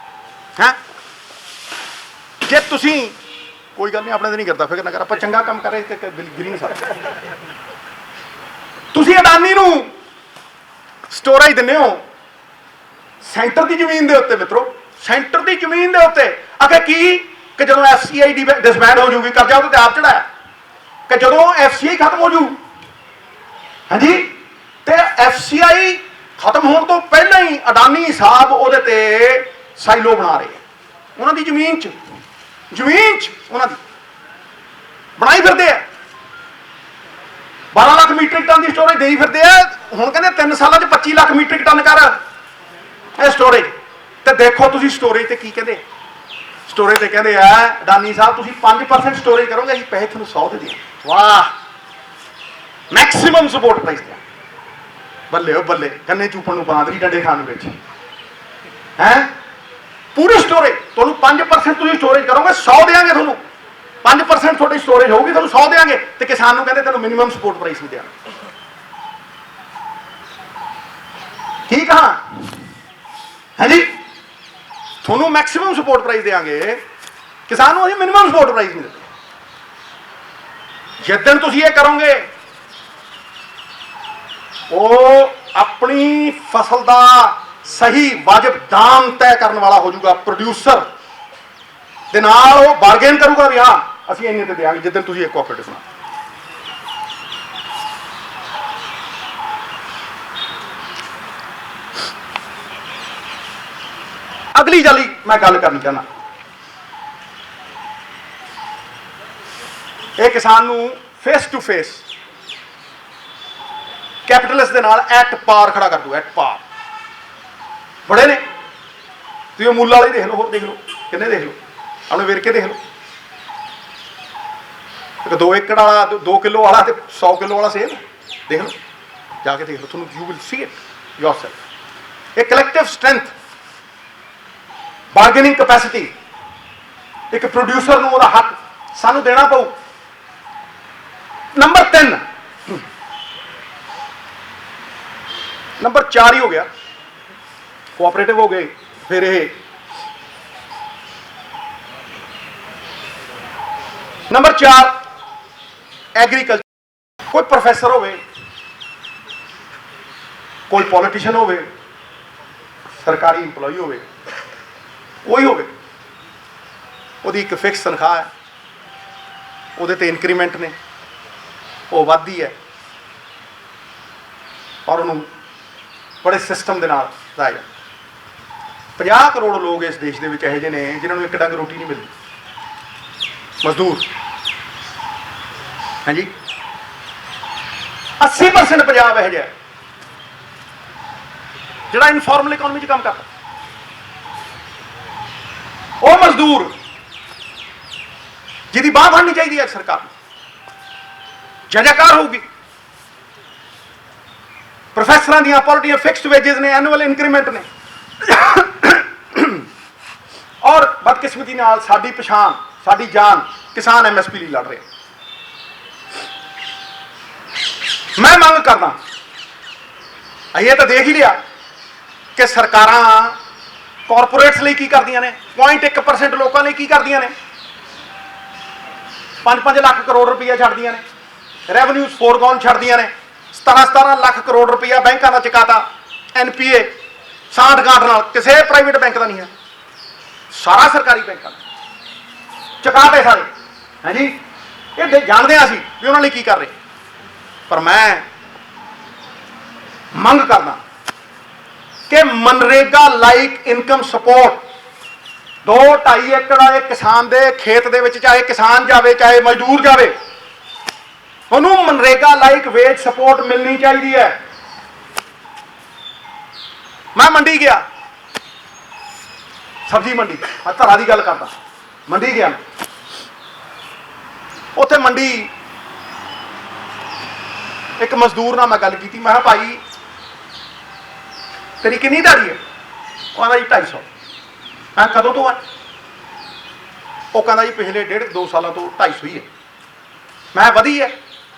ਹੈ। ਜੇ ਤੁਸੀਂ ਕੋਈ ਗੱਲ ਨਹੀਂ, ਆਪਣੇ ਤੇ ਨਹੀਂ ਕਰਦਾ, ਫਿਕਰ ਨਾ ਕਰ, ਆਪਾਂ ਚੰਗਾ ਕੰਮ ਕਰ ਰਹੇ ਤੇ ਗਿਰੀ ਨਹੀਂ ਸਕਦਾ। ਤੁਸੀਂ ਅਡਾਨੀ ਨੂੰ ਸਟੋਰੇਜ ਦਿੰਦੇ ਹੋ ਸੈਂਟਰ ਦੀ ਜ਼ਮੀਨ ਦੇ ਉੱਤੇ। ਮਿੱਤਰੋ, ਸੈਂਟਰ ਦੀ ਜ਼ਮੀਨ ਦੇ ਉੱਤੇ ਅਗੇ ਕੀ ਕਿ ਜਦੋਂ FCI ਡਿਸਬੈਂਡ ਹੋ ਜੂਗੀ, ਕਰਜ਼ਾ ਉਹਦੇ ਤੇ ਆਪ ਚੜਾਇਆ, ਕਿ ਜਦੋਂ FCI ਖਤਮ ਹੋ ਜੂ, ਹਾਂਜੀ, ਤੇ FCI ਖਤਮ ਹੋਣ ਤੋਂ ਪਹਿਲਾਂ ਹੀ ਅਡਾਨੀ ਸਾਹਿਬ ਉਹਦੇ ਤੇ ਸਾਈਲੋ ਬਣਾ ਰਹੇ ਆ। ਉਹਨਾਂ ਦੀ ਜ਼ਮੀਨ 'ਚ ਉਹਨਾਂ ਦੀ ਬਣਾਈ ਫਿਰਦੇ ਆ। 12 ਲੱਖ ਮੀਟ੍ਰਿਕ ਟਨ ਦੀ ਸਟੋਰੇਜ ਦੇਈ ਫਿਰਦੇ ਆ। ਹੁਣ ਕਹਿੰਦੇ 3 ਸਾਲਾਂ 'ਚ 25 ਲੱਖ ਮੀਟ੍ਰਿਕ ਟਨ ਕਰ ਇਹ ਸਟੋਰੇਜ। ਤੇ ਦੇਖੋ ਤੁਸੀਂ ਸਟੋਰੇਜ ਤੇ ਕੀ ਕਹਿੰਦੇ। ਸਟੋਰੇਜ ਤੇ ਕਹਿੰਦੇ ਆ ਅਡਾਨੀ ਸਾਹਿਬ ਤੁਸੀਂ 5% ਸਟੋਰੇਜ ਕਰੋਗੇ, ਅਸੀਂ ਪੈਸੇ ਤੁਹਾਨੂੰ 100 ਦੇ ਦਿਆਂਗੇ। ਵਾਹ, ਮੈਕਸਿਮਮ ਸਪੋਰਟ ਪ੍ਰਾਈਸ ਤੇ। ਬੱਲੇ ਉਹ ਬੱਲੇ, ਗੰਨੇ ਚੂਪਣ ਨੂੰ ਬਾਂਦਰੀ ਡੰਡੇ ਖਾਣ ਵਿੱਚ ਹੈ। ਪੂਰੀ ਸਟੋਰੇਜ ਤੁਹਾਨੂੰ 5% ਤੁਸੀਂ ਸਟੋਰੇਜ ਕਰੋਗੇ, 100 ਦੇਵਾਂਗੇ ਤੁਹਾਨੂੰ। 5% ਤੁਹਾਡੀ ਸਟੋਰੇਜ ਹੋਊਗੀ, ਤੁਹਾਨੂੰ 100 ਦੇਵਾਂਗੇ। ਤੇ ਕਿਸਾਨ ਨੂੰ ਕਹਿੰਦੇ ਤੈਨੂੰ ਮਿਨੀਮਮ ਸਪੋਰਟ ਪ੍ਰਾਈਸ ਵੀ ਦੇਵਾਂਗੇ। ਠੀਕ ਹਾਂ, ਹਾਂਜੀ। ਤੁਹਾਨੂੰ ਮੈਕਸਿਮਮ ਸਪੋਰਟ ਪ੍ਰਾਈਸ ਦੇਾਂਗੇ, ਕਿਸਾਨ ਨੂੰ ਅਸੀਂ ਮਿਨੀਮਮ ਸਪੋਰਟ ਪ੍ਰਾਈਸ ਨਹੀਂ ਦਿੰਦੇ। ਜਿੱਦਣ ਤੁਸੀਂ ਇਹ ਕਰੋਗੇ ਉਹ ਆਪਣੀ ਫਸਲ ਦਾ ਸਹੀ ਵਾਜਬ ਦਾਮ ਤੈਅ ਕਰਨ ਵਾਲਾ ਹੋ ਜਾਊਗਾ, ਪ੍ਰੋਡਿਊਸਰ ਦੇ ਨਾਲ ਉਹ ਬਾਰਗੇਨ ਕਰੂਗਾ ਵੀ ਹਾਂ ਅਸੀਂ ਇੰਨੇ ਤੇ ਦੇਾਂਗੇ ਜਿੱਦਣ ਤੁਸੀਂ ਇੱਕ ਕੋਆਪਰੇਟਿਵ ਬਣਾ। ਅਗਲੀ ਜਾਲੀ ਮੈਂ ਗੱਲ ਕਰਨੀ ਚਾਹੁੰਦਾ, ਇਹ ਕਿਸਾਨ ਨੂੰ ਫੇਸ ਟੂ ਫੇਸ ਕੈਪੀਟਲਿਸਟ ਦੇ ਨਾਲ ਐਟ ਪਾਰ ਖੜਾ ਕਰ ਦੂ, ਐਟ ਪਾਰ। ਬੜੇ ਨੇ, ਤੁਸੀਂ ਉਹ ਮੁੱਲ ਵਾਲੇ ਦੇਖ ਲਓ, ਹੋਰ ਦੇਖ ਲਓ, ਕਿੰਨੇ ਦੇਖ ਲਓ, ਆਪਣੇ ਵੇਰਕੇ ਦੇਖ ਲਓ। ਇੱਕ 2 ਏਕੜ ਵਾਲਾ, 2 ਕਿਲੋ ਵਾਲਾ ਤੇ 100 ਕਿਲੋ ਵਾਲਾ ਸੇਬ ਦੇਖ ਲਓ, ਜਾ ਕੇ ਦੇਖ ਲਓ, ਤੁਹਾਨੂੰ you will see it yourself. ਇਹ ਕਲੈਕਟਿਵ ਸਟਰੈਂਥ, ਬਾਰਗੇਨਿੰਗ ਕੈਪੈਸਿਟੀ, ਇੱਕ ਪ੍ਰੋਡਿਊਸਰ ਨੂੰ ਉਹਦਾ ਹੱਕ ਸਾਨੂੰ ਦੇਣਾ ਪਊ। ਨੰਬਰ 3, ਨੰਬਰ 4 ਹੀ ਹੋ ਗਿਆ, ਕੋਆਪਰੇਟਿਵ ਹੋ ਗਏ। ਫਿਰ ਇਹ ਨੰਬਰ 4 ਐਗਰੀਕਲਚਰ। ਕੋਈ ਪ੍ਰੋਫੈਸਰ ਹੋਵੇ, ਕੋਈ ਪੋਲੀਟੀਸ਼ੀਅਨ ਹੋਵੇ, ਸਰਕਾਰੀ ਇੰਪਲੋਈ ਹੋਵੇ, ਕੋਈ ਹੋਵੇ, ਉਹਦੀ ਇੱਕ ਫਿਕਸ ਤਨਖਾਹ ਹੈ, ਉਹਦੇ ਤੇ ਇਨਕਰੀਮੈਂਟ ਨੇ, ਉਹ ਵੱਧਦੀ ਹੈ ਔਰ ਉਹਨੂੰ ਬੜੇ ਸਿਸਟਮ ਦੇ ਨਾਲ ਲਾਇਆ ਜਾਂਦਾ। 50 ਕਰੋੜ ਲੋਕ ਇਸ ਦੇਸ਼ ਦੇ ਵਿੱਚ ਇਹੋ ਜਿਹੇ ਨੇ ਜਿਨ੍ਹਾਂ ਨੂੰ ਇੱਕ ਡੰਗ ਰੋਟੀ ਨਹੀਂ ਮਿਲਦੀ, ਮਜ਼ਦੂਰ। ਹਾਂਜੀ, 80% ਪੰਜਾਬ ਇਹੋ ਜਿਹਾ ਜਿਹੜਾ ਇਨਫਾਰਮਲ ਇਕਨੋਮੀ 'ਚ ਕੰਮ ਕਰਦਾ। ਉਹ ਮਜ਼ਦੂਰ ਜਿਹਦੀ ਬਾਂਹ ਫੜਨੀ ਚਾਹੀਦੀ ਹੈ ਸਰਕਾਰ ਨੂੰ, ਜੈਕਾਰ ਹੋਊਗੀ। ਪ੍ਰੋਫੈਸਰਾਂ ਦੀਆਂ ਪੋਲਿਟੀਆਂ ਫਿਕਸਡ ਵੇਜਸ ਨੇ, ਐਨੂਅਲ ਇਨਕਰੀਮੈਂਟ ਨੇ, ਔਰ ਬਦਕਿਸਮਤੀ ਨਾਲ ਸਾਡੀ ਪਛਾਣ, ਸਾਡੀ ਜਾਨ ਕਿਸਾਨ MSP ਲਈ ਲੜ ਰਹੇ। ਮੈਂ ਮੰਗ ਕਰਦਾ, ਇਹ ਤਾਂ ਦੇਖ ਹੀ ਲਿਆ ਕਿ ਸਰਕਾਰਾਂ ਕਾਰਪੋਰੇਟਸ ਲਈ ਕੀ ਕਰਦੀਆਂ ਨੇ, 0.1% ਲੋਕਾਂ ਲਈ ਕੀ ਕਰਦੀਆਂ ਨੇ, 5-5 ਲੱਖ ਕਰੋੜ ਰੁਪਈਆ ਛੱਡਦੀਆਂ ਨੇ, ਰੈਵਨਿਊਜ਼ ਫੋਰਗੋਨ ਛੱਡਦੀਆਂ ਨੇ, 17 ਲੱਖ ਕਰੋੜ ਰੁਪਈਆ ਬੈਂਕਾਂ ਦਾ ਚੁਕਾਤਾ, NPA ਸਾਂਠ-ਗਾਂਠ ਨਾਲ, ਕਿਸੇ ਪ੍ਰਾਈਵੇਟ ਬੈਂਕ ਦਾ ਨਹੀਂ ਹੈ, ਸਾਰਾ ਸਰਕਾਰੀ ਬੈਂਕਾਂ ਦਾ ਚੁਕਾਤੇ ਸਾਰੇ। ਹਾਂਜੀ, ਇਹ ਜਾਣਦੇ ਹਾਂ ਅਸੀਂ ਵੀ ਉਹਨਾਂ ਲਈ ਕੀ ਕਰ ਰਹੇ। ਪਰ ਮੈਂ ਮੰਗ ਕਰਦਾ ਕਿ ਮਨਰੇਗਾ ਲਾਈਕ ਇਨਕਮ ਸਪੋਰਟ 2-2.5 ਏਕੜ ਵਾਲੇ ਕਿਸਾਨ ਦੇ ਖੇਤ ਦੇ ਵਿੱਚ, ਚਾਹੇ ਕਿਸਾਨ ਜਾਵੇ ਚਾਹੇ ਮਜ਼ਦੂਰ ਜਾਵੇ, ਉਹਨੂੰ ਮਨਰੇਗਾ ਲਾਈਕ ਵੇਜ ਸਪੋਰਟ ਮਿਲਣੀ ਚਾਹੀਦੀ ਹੈ। ਮੈਂ ਮੰਡੀ ਗਿਆ, ਸਬਜ਼ੀ ਮੰਡੀ, ਮੈਂ ਧਰਾ ਦੀ ਗੱਲ ਕਰਦਾ, ਮੰਡੀ ਗਿਆ, ਉੱਥੇ ਮੰਡੀ ਇੱਕ ਮਜ਼ਦੂਰ ਨਾਲ ਮੈਂ ਗੱਲ ਕੀਤੀ। ਮੈਂ ਕਿਹਾ ਭਾਈ ਤੇਰੀ ਕਿੰਨੀ ਦਿਹਾੜੀ ਹੈ? ਉਹ ਕਹਿੰਦਾ ਜੀ 250। ਮੈਂ ਕਦੋਂ ਤੋਂ ਹੈ? ਉਹ ਕਹਿੰਦਾ ਜੀ ਪਿਛਲੇ 1.5-2 ਸਾਲਾਂ ਤੋਂ 250 ਹੀ ਹੈ। ਮੈਂ ਵਧੀ ਹੈ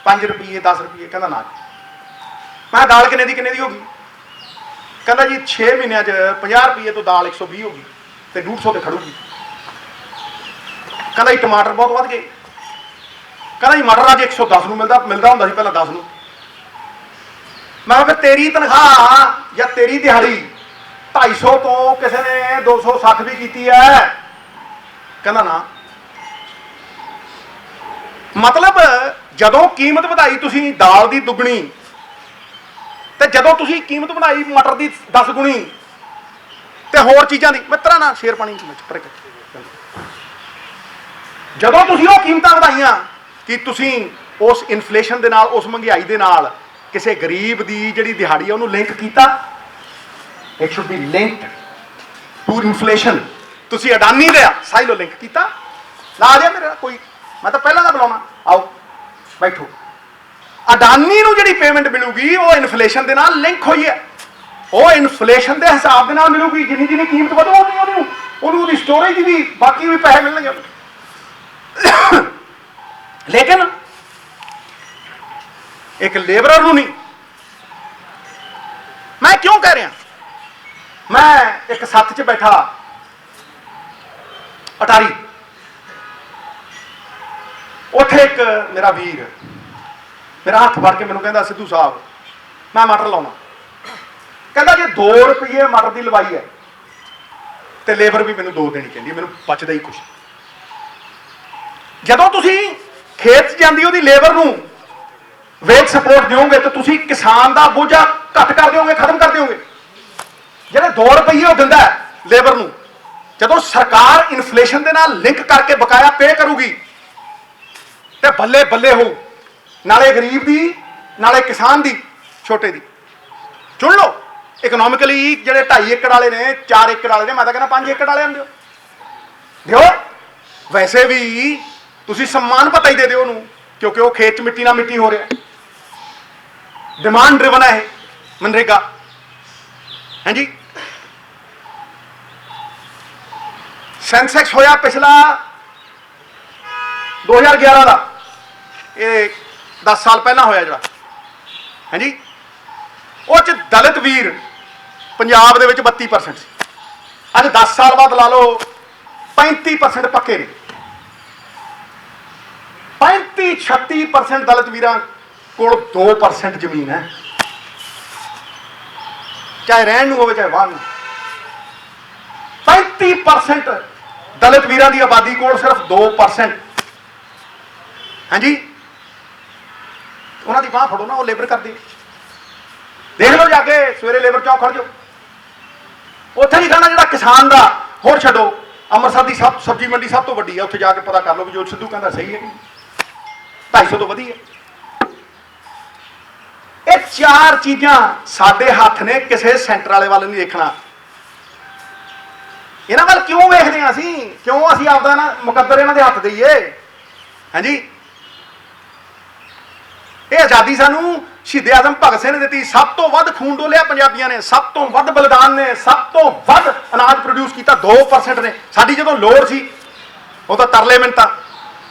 5 ਰੁਪਏ 10 ਰੁਪਏ? ਕਹਿੰਦਾ ਨਾ। ਮੈਂ ਦਾਲ ਕਿੰਨੇ ਦੀ ਹੋ ਗਈ? ਕਹਿੰਦਾ ਜੀ 6 ਮਹੀਨਿਆਂ 'ਚ 50 ਰੁਪਏ ਤੋਂ ਦਾਲ 120 ਹੋ ਗਈ ਤੇ 150 ਤੇ ਖੜੂਗੀ। ਕਹਿੰਦਾ ਜੀ ਟਮਾਟਰ ਬਹੁਤ ਵੱਧ ਗਏ। ਕਹਿੰਦਾ ਜੀ ਮਟਰ ਅੱਜ 110 ਨੂੰ ਮਿਲਦਾ ਹੁੰਦਾ ਸੀ ਪਹਿਲਾਂ 10 ਨੂੰ। ਮੈਂ ਕਿਹਾ ਤੇਰੀ ਤਨਖਾਹ ਜਾਂ ਤੇਰੀ ਦਿਹਾੜੀ 250 ਤੋਂ ਕਿਸੇ ਨੇ 260 ਵੀ ਕੀਤੀ ਹੈ? ਕਹਿੰਦਾ ਨਾ। ਮਤਲਬ ਜਦੋਂ ਕੀਮਤ ਵਧਾਈ ਤੁਸੀਂ ਦਾਲ ਦੀ ਦੁੱਗਣੀ, ਤੇ ਜਦੋਂ ਤੁਸੀਂ ਕੀਮਤ ਵਧਾਈ ਮਟਰ ਦੀ 10 ਗੁਣੀ ਤੇ ਹੋਰ ਚੀਜ਼ਾਂ ਦੀ, ਮਿੱਤਰਾਂ ਨਾਲ ਸ਼ੇਰ ਪਾਣੀ ਜਦੋਂ ਤੁਸੀਂ ਉਹ ਕੀਮਤਾਂ ਵਧਾਈਆਂ, ਕਿ ਤੁਸੀਂ ਉਸ ਇਨਫਲੇਸ਼ਨ ਦੇ ਨਾਲ, ਉਸ ਮਹਿੰਗਾਈ ਦੇ ਨਾਲ ਕਿਸੇ ਗਰੀਬ ਦੀ ਜਿਹੜੀ ਦਿਹਾੜੀ ਹੈ ਉਹਨੂੰ ਲਿੰਕ ਕੀਤਾ। It should be linked to inflation. ਤੁਸੀਂ ਅਡਾਨੀ ਦੇ ਸਾਈਲੋ ਲਿੰਕ ਕੀਤਾ। ਲਾ ਦਿਆ ਮੇਰਾ ਕੋਈ, ਮੈਂ ਤਾਂ ਪਹਿਲਾਂ ਦਾ ਬੁਲਾਉਣਾ, ਆਓ ਬੈਠੋ। ਅਡਾਨੀ ਨੂੰ ਜਿਹੜੀ ਪੇਮੈਂਟ ਮਿਲੂਗੀ ਉਹ ਇਨਫਲੇਸ਼ਨ ਦੇ ਨਾਲ ਲਿੰਕ ਹੋਈ ਹੈ। ਉਹ ਇਨਫਲੇਸ਼ਨ ਦੇ ਹਿਸਾਬ ਦੇ ਨਾਲ ਮਿਲੂਗੀ। ਜਿੰਨੀ ਜਿੰਨੀ ਕੀਮਤ ਵਧੂਗੀ ਉਹਨੂੰ ਉਹਦੀ ਸਟੋਰੇਜ ਵੀ, ਬਾਕੀ ਵੀ ਪੈਸੇ ਮਿਲਣਗੇ। ਲੇਕਿਨ ਇੱਕ ਲੇਬਰਰ ਨੂੰ ਨਹੀਂ। ਮੈਂ ਕਿਉਂ ਕਹਿ ਰਿਹਾ? ਮੈਂ ਇੱਕ ਸੱਥ 'ਚ ਬੈਠਾ ਅਟਾਰੀ, ਉੱਥੇ ਇੱਕ ਮੇਰਾ ਵੀਰ ਮੇਰਾ ਹੱਥ ਫੜ ਕੇ ਮੈਨੂੰ ਕਹਿੰਦਾ, ਸਿੱਧੂ ਸਾਹਿਬ ਮੈਂ ਮਟਰ ਲਾਉਣਾ। ਕਹਿੰਦਾ ਜੇ 2 ਰੁਪਏ ਮਟਰ ਦੀ ਲਵਾਈ ਹੈ ਤੇ ਲੇਬਰ ਵੀ ਮੈਨੂੰ 2 ਦੇਣੀ ਕਹਿੰਦੀ, ਮੈਨੂੰ ਬਚਦਾ ਹੀ ਕੁਛ। ਜਦੋਂ ਤੁਸੀਂ ਖੇਤ 'ਚ ਜਾਂਦੀ ਉਹਦੀ ਲੇਬਰ ਨੂੰ ਵੇਜ ਸਪੋਰਟ ਦਿਓਗੇ ਤਾਂ ਤੁਸੀਂ ਕਿਸਾਨ ਦਾ ਬੋਝਾ ਘੱਟ ਕਰ ਦਿਓਗੇ, ਖਤਮ ਕਰ ਦਿਓਗੇ। ਜਿਹੜੇ 2 ਰੁਪਏ ਉਹ ਦਿੰਦਾ ਲੇਬਰ ਨੂੰ, ਜਦੋਂ ਸਰਕਾਰ ਇਨਫਲੇਸ਼ਨ ਦੇ ਨਾਲ ਲਿੰਕ ਕਰਕੇ ਬਕਾਇਆ ਪੇ ਕਰੂਗੀ ਤੇ ਬੱਲੇ ਬੱਲੇ ਹੋ, ਨਾਲੇ ਗਰੀਬ ਦੀ ਨਾਲੇ ਕਿਸਾਨ ਦੀ, ਛੋਟੇ ਦੀ। ਚੁਣ ਲਓ ਇਕਨੋਮਿਕਲੀ, ਜਿਹੜੇ 2.5 ਏਕੜ ਵਾਲੇ ਨੇ, 4 ਏਕੜ ਵਾਲੇ ਨੇ, ਮੈਂ ਤਾਂ ਕਹਿੰਦਾ 5 ਏਕੜ ਵਾਲਿਆਂ ਨੂੰ ਦਿਓ। ਵੈਸੇ ਵੀ ਤੁਸੀਂ सम्मान ਪਤਾ ਹੀ ਦੇ ਦਿਓ ਉਹਨੂੰ, ਕਿਉਂਕਿ ਉਹ ਖੇਤ 'ਚ ਮਿੱਟੀ ਨਾਲ ਮਿੱਟੀ ਹੋ ਰਿਹਾ। ਡਿਮਾਂਡ ਡਰਿਵਨ ਹੈ ਇਹ ਮਨਰੇਗਾ। ਹਾਂਜੀ, ਸੈਂਸੈਕਸ ਹੋਇਆ ਪਿਛਲਾ 2011 ਦਾ, ਇਹ 10 ਸਾਲ ਪਹਿਲਾਂ ਹੋਇਆ ਜਿਹੜਾ। ਹਾਂਜੀ, ਉਹ 'ਚ ਦਲਿਤ ਵੀਰ ਪੰਜਾਬ ਦੇ ਵਿੱਚ 32% ਸੀ। ਅੱਜ 10 ਸਾਲ ਬਾਅਦ ਲਾ ਲਓ 35% ਪੱਕੇ ਨੇ। 35-36% ਦਲਿਤ ਵੀਰਾਂ ਕੋਲ 2% ਜ਼ਮੀਨ ਹੈ, ਚਾਹੇ ਰਹਿਣ ਨੂੰ ਹੋਵੇ ਚਾਹੇ ਵਾਹਣ ਨੂੰ। 35% ਦਲਿਤ ਵੀਰਾਂ ਦੀ ਆਬਾਦੀ ਕੋਲ ਸਿਰਫ 2%। ਹਾਂਜੀ, ਉਹਨਾਂ ਦੀ ਬਾਹ ਫੜੋ ਨਾ, ਉਹ ਲੇਬਰ ਕਰਦੇ। ਦੇਖ ਲਓ ਜਾ ਕੇ, ਸਵੇਰੇ ਲੇਬਰ ਚੌਕ ਖੜ ਜਾਓ, ਉੱਥੇ ਨਹੀਂ ਖਾਣਾ ਜਿਹੜਾ ਕਿਸਾਨ ਦਾ। ਹੋਰ ਛੱਡੋ, ਅੰਮ੍ਰਿਤਸਰ ਦੀ ਸਬਜ਼ੀ ਮੰਡੀ ਸਭ ਤੋਂ ਵੱਡੀ ਹੈ, ਉੱਥੇ ਜਾ ਕੇ ਪਤਾ ਕਰ ਲਓ ਵੀ ਜੋ ਸਿੱਧੂ ਕਹਿੰਦਾ ਸਹੀ ਹੈ ਕਿ 250 ਤੋਂ ਵਧੀ ਹੈ। ਇਹ 4 ਚੀਜ਼ਾਂ ਸਾਡੇ ਹੱਥ ਨੇ, ਕਿਸੇ ਸੈਂਟਰ ਵਾਲੇ ਵੱਲ ਨਹੀਂ ਦੇਖਣਾ। ਇਹਨਾਂ ਵੱਲ ਕਿਉਂ ਵੇਖਦੇ ਹਾਂ ਅਸੀਂ? ਕਿਉਂ ਅਸੀਂ ਆਪਦਾ ਨਾ ਮੁਕੱਦਰ ਇਹਨਾਂ ਦੇ ਹੱਥ ਦੇਈਏ? ਹਾਂਜੀ, ਇਹ ਆਜ਼ਾਦੀ ਸਾਨੂੰ ਸ਼ਹੀਦ ਆਜ਼ਮ ਭਗਤ ਸਿੰਘ ਨੇ ਦਿੱਤੀ। ਸਭ ਤੋਂ ਵੱਧ ਖੂਨ ਡੋਲਿਆ ਪੰਜਾਬੀਆਂ ਨੇ, ਸਭ ਤੋਂ ਵੱਧ ਬਲੀਦਾਨ ਨੇ, ਸਭ ਤੋਂ ਵੱਧ ਅਨਾਜ ਪ੍ਰੋਡਿਊਸ ਕੀਤਾ 2% ਨੇ। ਸਾਡੀ ਜਦੋਂ ਲੋੜ ਸੀ ਉਹ ਤਾਂ ਤਰਲੇ ਮਿੰਟਾਂ,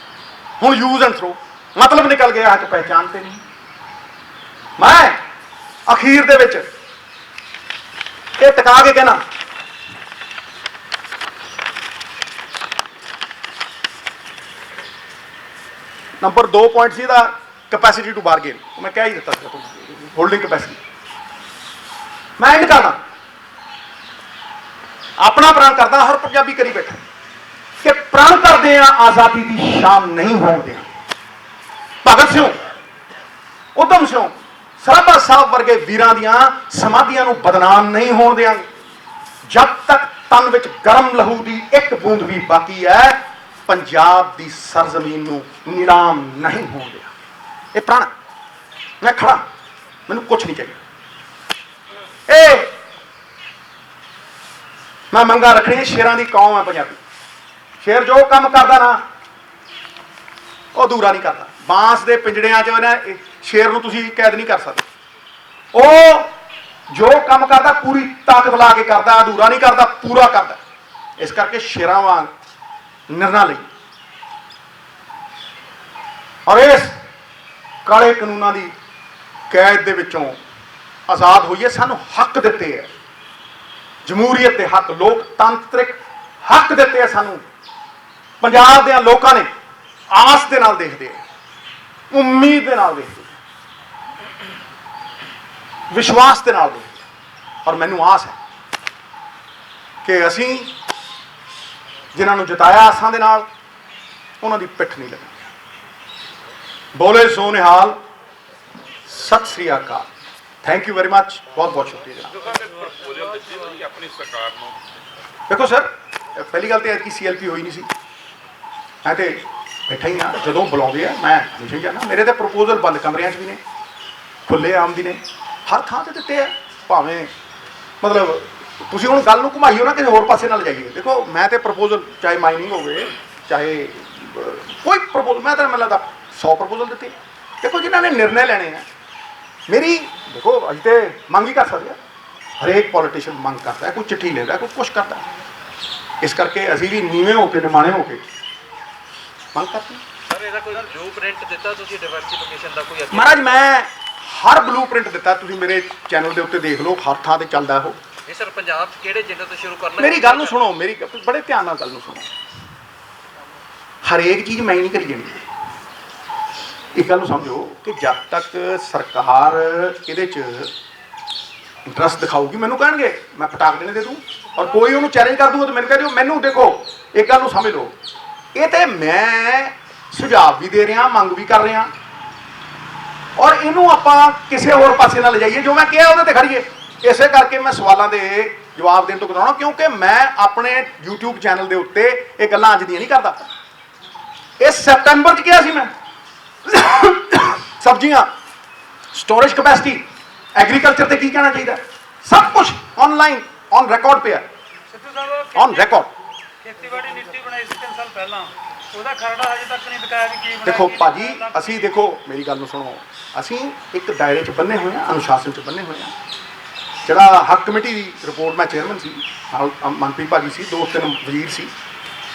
ਹੁਣ ਯੂਜ਼ ਐਂਡ ਥਰੋ, ਮਤਲਬ ਨਿਕਲ ਗਿਆ ਹੱਥ, ਪਹਿਚਾਨ ਤੇ ਨਹੀਂ। ਮੈਂ ਅਖੀਰ ਦੇ ਵਿੱਚ ਇਹ ਟਿਕਾ ਕੇ ਕਹਿਣਾ, ਨੰਬਰ 2 ਪੁਆਇੰਟ ਸੀ ਇਹਦਾ, ਕੈਪੈਸਿਟੀ ਟੂ ਬਾਰਗੇਨ। ਮੈਂ ਕਹਿ ਹੀ ਦਿੱਤਾ ਸੀ, ਹੋਲਡਿੰਗ ਕੈਪੈਸਿਟੀ। ਮੈਂ ਇੰਡ ਕਰਦਾ, ਆਪਣਾ ਪ੍ਰਣ ਕਰਦਾ, ਹਰ ਪੰਜਾਬੀ ਕਰੀ ਬੈਠਾ ਕਿ ਪ੍ਰਣ ਕਰਦੇ ਆ ਆਜ਼ਾਦੀ ਦੀ ਸ਼ਾਮ ਨਹੀਂ ਹੋਣ ਦਿਆਂ। ਭਗਤ ਸਿੰਘ, ਉਧਮ ਸਿੰਘ, ਸਰਾਭਾ ਸਾਹਿਬ ਵਰਗੇ ਵੀਰਾਂ ਦੀਆਂ ਸਮਾਧੀਆਂ ਨੂੰ ਬਦਨਾਮ ਨਹੀਂ ਹੋਣ ਦਿਆਂਗੇ। ਜਦ ਤੱਕ ਤਨ ਵਿੱਚ ਗਰਮ ਲਹੂ ਦੀ ਇੱਕ ਬੂੰਦ ਵੀ ਬਾਕੀ ਹੈ, ਪੰਜਾਬ ਦੀ ਸਰਜ਼ਮੀਨ ਨੂੰ ਨਿਲਾਮ ਨਹੀਂ ਹੋਣ ਦਿਆਂ। ਇਹ ਪ੍ਰਣ, ਮੈਂ ਖੜਾ, ਮੈਨੂੰ ਕੁਛ ਨਹੀਂ ਚਾਹੀਦਾ। ਇਹ ਮੈਂ ਮੰਗਾ ਰੱਖਣੀ, ਸ਼ੇਰਾਂ ਦੀ ਕੌਮ ਹੈ ਪੰਜਾਬੀ। ਸ਼ੇਰ ਜੋ ਕੰਮ ਕਰਦਾ ਨਾ, ਉਹ ਅਧੂਰਾ ਨਹੀਂ ਕਰਦਾ। ਬਾਂਸ ਦੇ ਪਿੰਜੜਿਆਂ 'ਚ ਨਾ ਸ਼ੇਰ ਨੂੰ ਤੁਸੀਂ ਕੈਦ ਨਹੀਂ ਕਰ ਸਕਦੇ। ਉਹ ਜੋ ਕੰਮ ਕਰਦਾ ਪੂਰੀ ਤਾਕਤ ਲਾ ਕੇ ਕਰਦਾ, ਅਧੂਰਾ ਨਹੀਂ ਕਰਦਾ, ਪੂਰਾ ਕਰਦਾ। ਇਸ ਕਰਕੇ ਸ਼ੇਰਾਂ ਵਾਂਗ ਨਿਰਣਾ ਲਈ ਔਰ ਇਸ ਕਾਲੇ ਕਾਨੂੰਨਾਂ ਦੀ ਕੈਦ ਦੇ ਵਿੱਚੋਂ ਆਜ਼ਾਦ ਹੋਈਏ। ਸਾਨੂੰ ਹੱਕ ਦਿੱਤੇ ਹੈ, ਜਮਹੂਰੀਅਤ ਦੇ ਹੱਕ, ਲੋਕਤੰਤਰਿਕ ਹੱਕ ਦਿੱਤੇ ਹੈ ਸਾਨੂੰ। ਪੰਜਾਬ ਦੇ ਲੋਕਾਂ ਨੇ ਆਸ ਦੇ ਨਾਲ ਦੇਖਦੇ ਆ, ਉਮੀਦ ਦੇ ਨਾਲ ਦੇਖਦੇ, ਵਿਸ਼ਵਾਸ ਦੇ ਨਾਲ ਦੇਖਦੇ। ਔਰ ਮੈਨੂੰ ਆਸ ਹੈ ਕਿ ਅਸੀਂ ਜਿਨ੍ਹਾਂ ਨੂੰ ਜਿਤਾਇਆ ਆਸਾਂ ਦੇ ਨਾਲ, ਉਹਨਾਂ ਦੀ ਪਿੱਠ ਨਹੀਂ ਲੱਗਣੀ। ਬੋਲੇ ਸੋ ਨਿਹਾਲ, ਸਤਿ ਸ੍ਰੀ ਅਕਾਲ। ਥੈਂਕ ਯੂ ਵੈਰੀ ਮਚ, ਬਹੁਤ ਬਹੁਤ ਸ਼ੁਕਰੀਆ। ਆਪਣੀ ਸਰਕਾਰ ਨੂੰ ਦੇਖੋ ਸਰ, ਪਹਿਲੀ ਗੱਲ ਤਾਂ ਐਤਕੀ CLP ਹੋਈ ਨਹੀਂ ਸੀ। ਮੈਂ ਤੇ ਬੈਠਾ ਹੀ ਹਾਂ, ਜਦੋਂ ਬੁਲਾਉਂਦੇ ਆ ਮੈਂ ਹਮੇਸ਼ਾ ਹੀ ਜਾਣਾ। ਮੇਰੇ ਤਾਂ ਪ੍ਰਪੋਜ਼ਲ ਬੰਦ ਕਮਰਿਆਂ 'ਚ ਵੀ ਨੇ, ਖੁੱਲ੍ਹੇ ਆਮ ਵੀ ਨੇ, ਹਰ ਥਾਂ 'ਤੇ ਦਿੱਤੇ ਆ। ਭਾਵੇਂ ਮਤਲਬ ਤੁਸੀਂ ਹੁਣ ਗੱਲ ਨੂੰ ਘੁਮਾਈਓ ਨਾ ਕਿਸੇ ਹੋਰ ਪਾਸੇ ਨਾਲ ਜਾਈਏ। ਦੇਖੋ ਮੈਂ ਤੇ ਪ੍ਰਪੋਜ਼ਲ, ਚਾਹੇ ਮਾਈਨਿੰਗ ਹੋਵੇ, ਚਾਹੇ ਕੋਈ ਪ੍ਰਪੋਜ਼ਲ, ਮੈਂ ਤਾਂ ਮੈਨੂੰ ਲੱਗਦਾ 100 ਪ੍ਰਪੋਜ਼ਲ ਦਿੱਤੇ। ਦੇਖੋ ਜਿਨ੍ਹਾਂ ਨੇ ਨਿਰਣੇ ਲੈਣੇ ਆ, ਮੇਰੀ ਦੇਖੋ ਅਸੀਂ ਤੇ ਮੰਗ ਹੀ ਕਰ ਸਕਦੇ ਹਾਂ। ਹਰੇਕ ਪੋਲੀਟੀਸ਼ੀਅਨ ਮੰਗ ਕਰਦਾ, ਕੋਈ ਚਿੱਠੀ ਲੈਂਦਾ, ਕੋਈ ਕੁਛ ਕਰਦਾ। ਇਸ ਕਰਕੇ ਅਸੀਂ ਵੀ ਨੀਵੇਂ ਹੋ ਕੇ, ਨਿਮਾਣੇ ਹੋ ਕੇ ਮੰਗ ਕਰਦੇ। ਸਰ ਇਹਦਾ ਕੋਈ ਬਲੂ ਪ੍ਰਿੰਟ ਦਿੱਤਾ ਤੁਸੀਂ ਡਿਵਰਸਿਫਿਕੇਸ਼ਨ ਦਾ ਕੋਈ? ਮਹਾਰਾਜ ਮੈਂ ਹਰ ਬਲੂ ਪ੍ਰਿੰਟ ਦਿੱਤਾ, ਤੁਸੀਂ ਮੇਰੇ ਚੈਨਲ ਦੇ ਉੱਤੇ ਦੇਖ ਲਓ, ਹਰ ਥਾਂ ਤੇ ਚੱਲਦਾ ਉਹ। ਇਹ ਸਰ ਪੰਜਾਬ 'ਚ ਕਿਹੜੇ ਜ਼ਿਲ੍ਹੇ ਤੋਂ ਸ਼ੁਰੂ ਕਰਨਾ? ਮੇਰੀ ਗੱਲ ਨੂੰ ਸੁਣੋ, ਮੇਰੀ ਬੜੇ ਧਿਆਨ ਨਾਲ ਗੱਲ ਨੂੰ ਸੁਣੋ। ਹਰੇਕ ਚੀਜ਼ ਮੈਂ ਹੀ ਨਹੀਂ ਕਰੀ ਜਾਣੀ। ਇੱਕ ਗੱਲ ਨੂੰ ਸਮਝੋ ਕਿ ਜਦ ਤੱਕ ਸਰਕਾਰ ਇਹਦੇ 'ਚ ਇੰਟਰਸਟ ਦਿਖਾਊਗੀ ਮੈਨੂੰ ਕਹਿਣਗੇ ਮੈਂ ਪਟਾਕ ਦੇਣੇ ਦੇ ਦੂੰ, ਔਰ ਕੋਈ ਉਹਨੂੰ ਚੈਲੰਜ ਕਰ ਦੂਗਾ ਤਾਂ ਮੈਨੂੰ ਕਹਿ ਦਿਓ। ਮੈਨੂੰ ਦੇਖੋ ਇੱਕ ਗੱਲ ਨੂੰ ਸਮਝ ਲਓ, ਇਹ ਤੇ ਮੈਂ ਸੁਝਾਅ ਵੀ ਦੇ ਰਿਹਾ, ਮੰਗ ਵੀ ਕਰ ਰਿਹਾ, ਔਰ ਇਹਨੂੰ ਆਪਾਂ ਕਿਸੇ ਹੋਰ ਪਾਸੇ ਨਾਲ ਲਿਜਾਈਏ, ਜੋ ਮੈਂ ਕਿਹਾ ਉਹਦੇ ਤੇ ਖੜੀਏ। ਇਸੇ ਕਰਕੇ ਮੈਂ ਸਵਾਲਾਂ ਦੇ ਜਵਾਬ ਦੇਣ ਤੋਂ ਕਰਾਉਣਾ, ਕਿਉਂਕਿ ਮੈਂ ਆਪਣੇ YouTube ਚੈਨਲ ਦੇ ਉੱਤੇ ਇਹ ਗੱਲਾਂ ਅੱਜ ਦੀਆਂ ਨਹੀਂ ਕਰਦਾ। ਇਹ ਸੈਪਟੈਂਬਰ 'ਚ ਕਿਹਾ ਸੀ ਮੈਂ ਸਬਜ਼ੀਆਂ ਸਟੋਰੇਜ ਕਪੈਸਿਟੀ ਐਗਰੀਕਲਚਰ ਤੇ ਕੀ ਕਹਿਣਾ ਚਾਹੀਦਾ, ਸਭ ਕੁਝ ਆਨਲਾਈਨ ਔਨ ਰਿਕਾਰਡ ਪਿਆ, ਸਿੱਧੂ ਸਾਹਿਬ ਔਨ ਰਿਕਾਰਡ। ਖੇਤੀਬਾੜੀ ਨੀਤੀ ਬਣਾਈ ਸੀ 3 ਸਾਲ ਪਹਿਲਾਂ, ਉਹਦਾ ਖਰੜਾ ਹਜੇ ਤੱਕ ਨਹੀਂ ਦਿਖਾਇਆ ਵੀ ਕੀ ਬਣਾਇਆ। ਦੇਖੋ ਕੀ ਭਾਜੀ, ਬਣਾਇਆ। ਅਸੀਂ ਦੇਖੋ ਮੇਰੀ ਗੱਲ ਨੂੰ ਸੁਣੋ, ਅਸੀਂ ਇੱਕ ਦਾਇਰੇ 'ਚ ਬੰਨੇ ਹੋਏ ਹਾਂ, ਅਨੁਸ਼ਾਸਨ 'ਚ ਬੰਨੇ ਹੋਏ ਹਾਂ। ਜਿਹੜਾ ਹੱਕ ਕਮੇਟੀ ਦੀ ਰਿਪੋਰਟ ਮੈਂ ਚੇਅਰਮੈਨ ਸੀ, ਨਾਲ ਮਨਪ੍ਰੀਤ ਭਾਜੀ ਸੀ, 2-3 ਵਜ਼ੀਰ ਸੀ,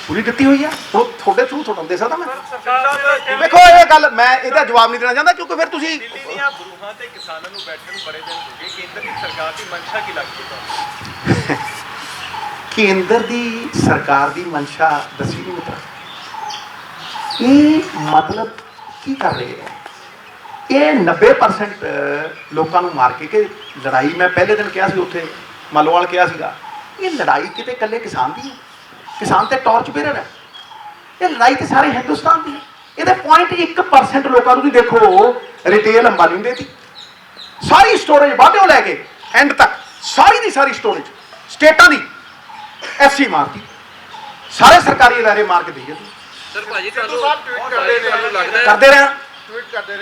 ਪੂਰੀ ਦਿੱਤੀ ਹੋਈ ਆ। ਹੁਣ ਤੁਹਾਡੇ ਥਰੂ ਤੁਹਾਨੂੰ ਦੇ ਸਕਦਾ ਮੈਂ। ਸਰਕਾਰ ਦੇ ਦੇਖੋ ਇਹ ਗੱਲ ਮੈਂ ਇਹਦਾ ਜਵਾਬ ਨਹੀਂ ਦੇਣਾ ਚਾਹੁੰਦਾ, ਕਿਉਂਕਿ ਫਿਰ ਤੁਸੀਂ ਦਿੱਲੀ ਦੀਆਂ ਬਰੂਹਾਂ ਤੇ ਕਿਸਾਨਾਂ ਨੂੰ ਬੈਠਣ ਨੂੰ ਬੜੇ ਦਿਨ ਹੋ ਗਏ। ਕੇਂਦਰ ਦੀ ਸਰਕਾਰ ਦੀ ਮਨਸ਼ਾ ਕੀ ਲੱਗਦੀ ਤੁਹਾਨੂੰ? ਕੇਂਦਰ ਦੀ ਸਰਕਾਰ ਦੀ ਮਨਸ਼ਾ ਦੱਸੀ ਨਹੀਂ ਮਿੱਤਰ। ਇਹ ਮਤਲਬ ਕੀ ਕਰ ਰਹੇ ਹੈ? ਇਹ 90% ਲੋਕਾਂ ਨੂੰ ਮਾਰ ਕੇ ਲੜਾਈ, ਮੈਂ ਪਹਿਲੇ ਦਿਨ ਕਿਹਾ ਸੀ ਉੱਥੇ ਮਲੋਵਾਲ ਕਿਹਾ ਸੀਗਾ, ਇਹ ਲੜਾਈ ਕਿਤੇ ਇਕੱਲੇ ਕਿਸਾਨ ਦੀ ਹੈ, ਕਿਸਾਨ ਤੇ ਟਾਰਚ ਬੇਰਰ ਹੈ, ਇਹ ਲੜਾਈ ਤੇ ਸਾਰੇ ਹਿੰਦੁਸਤਾਨ ਦੀ ਹੈ। ਇਹਦੇ 0.1% ਲੋਕਾਂ ਨੂੰ ਵੀ ਦੇਖੋ ਰਿਟੇਲ ਅੰਬਾਨੀ ਨੂੰ ਦੇਤੀ, ਸਾਰੀ ਸਟੋਰੇਜ ਵਾਧਿਓ ਲੈ ਕੇ ਐਂਡ ਤੱਕ ਸਾਰੀ ਦੀ ਸਾਰੀ ਸਟੋਰੇਜ ਸਟੇਟਾਂ ਦੀ ਐਫਸੀ ਮਾਰਤੀ, ਸਾਰੇ ਸਰਕਾਰੀ ਅਦਾਰੇ ਮਾਰ ਕੇ ਦੇਈਏ। ਸਰ ਭਾਜੀ ਤੁਹਾਨੂੰ ਲੱਗਦਾ ਹੈ ਕਰਦੇ ਰਹੇ। ਟਵੀਟ ਕਰਦੇ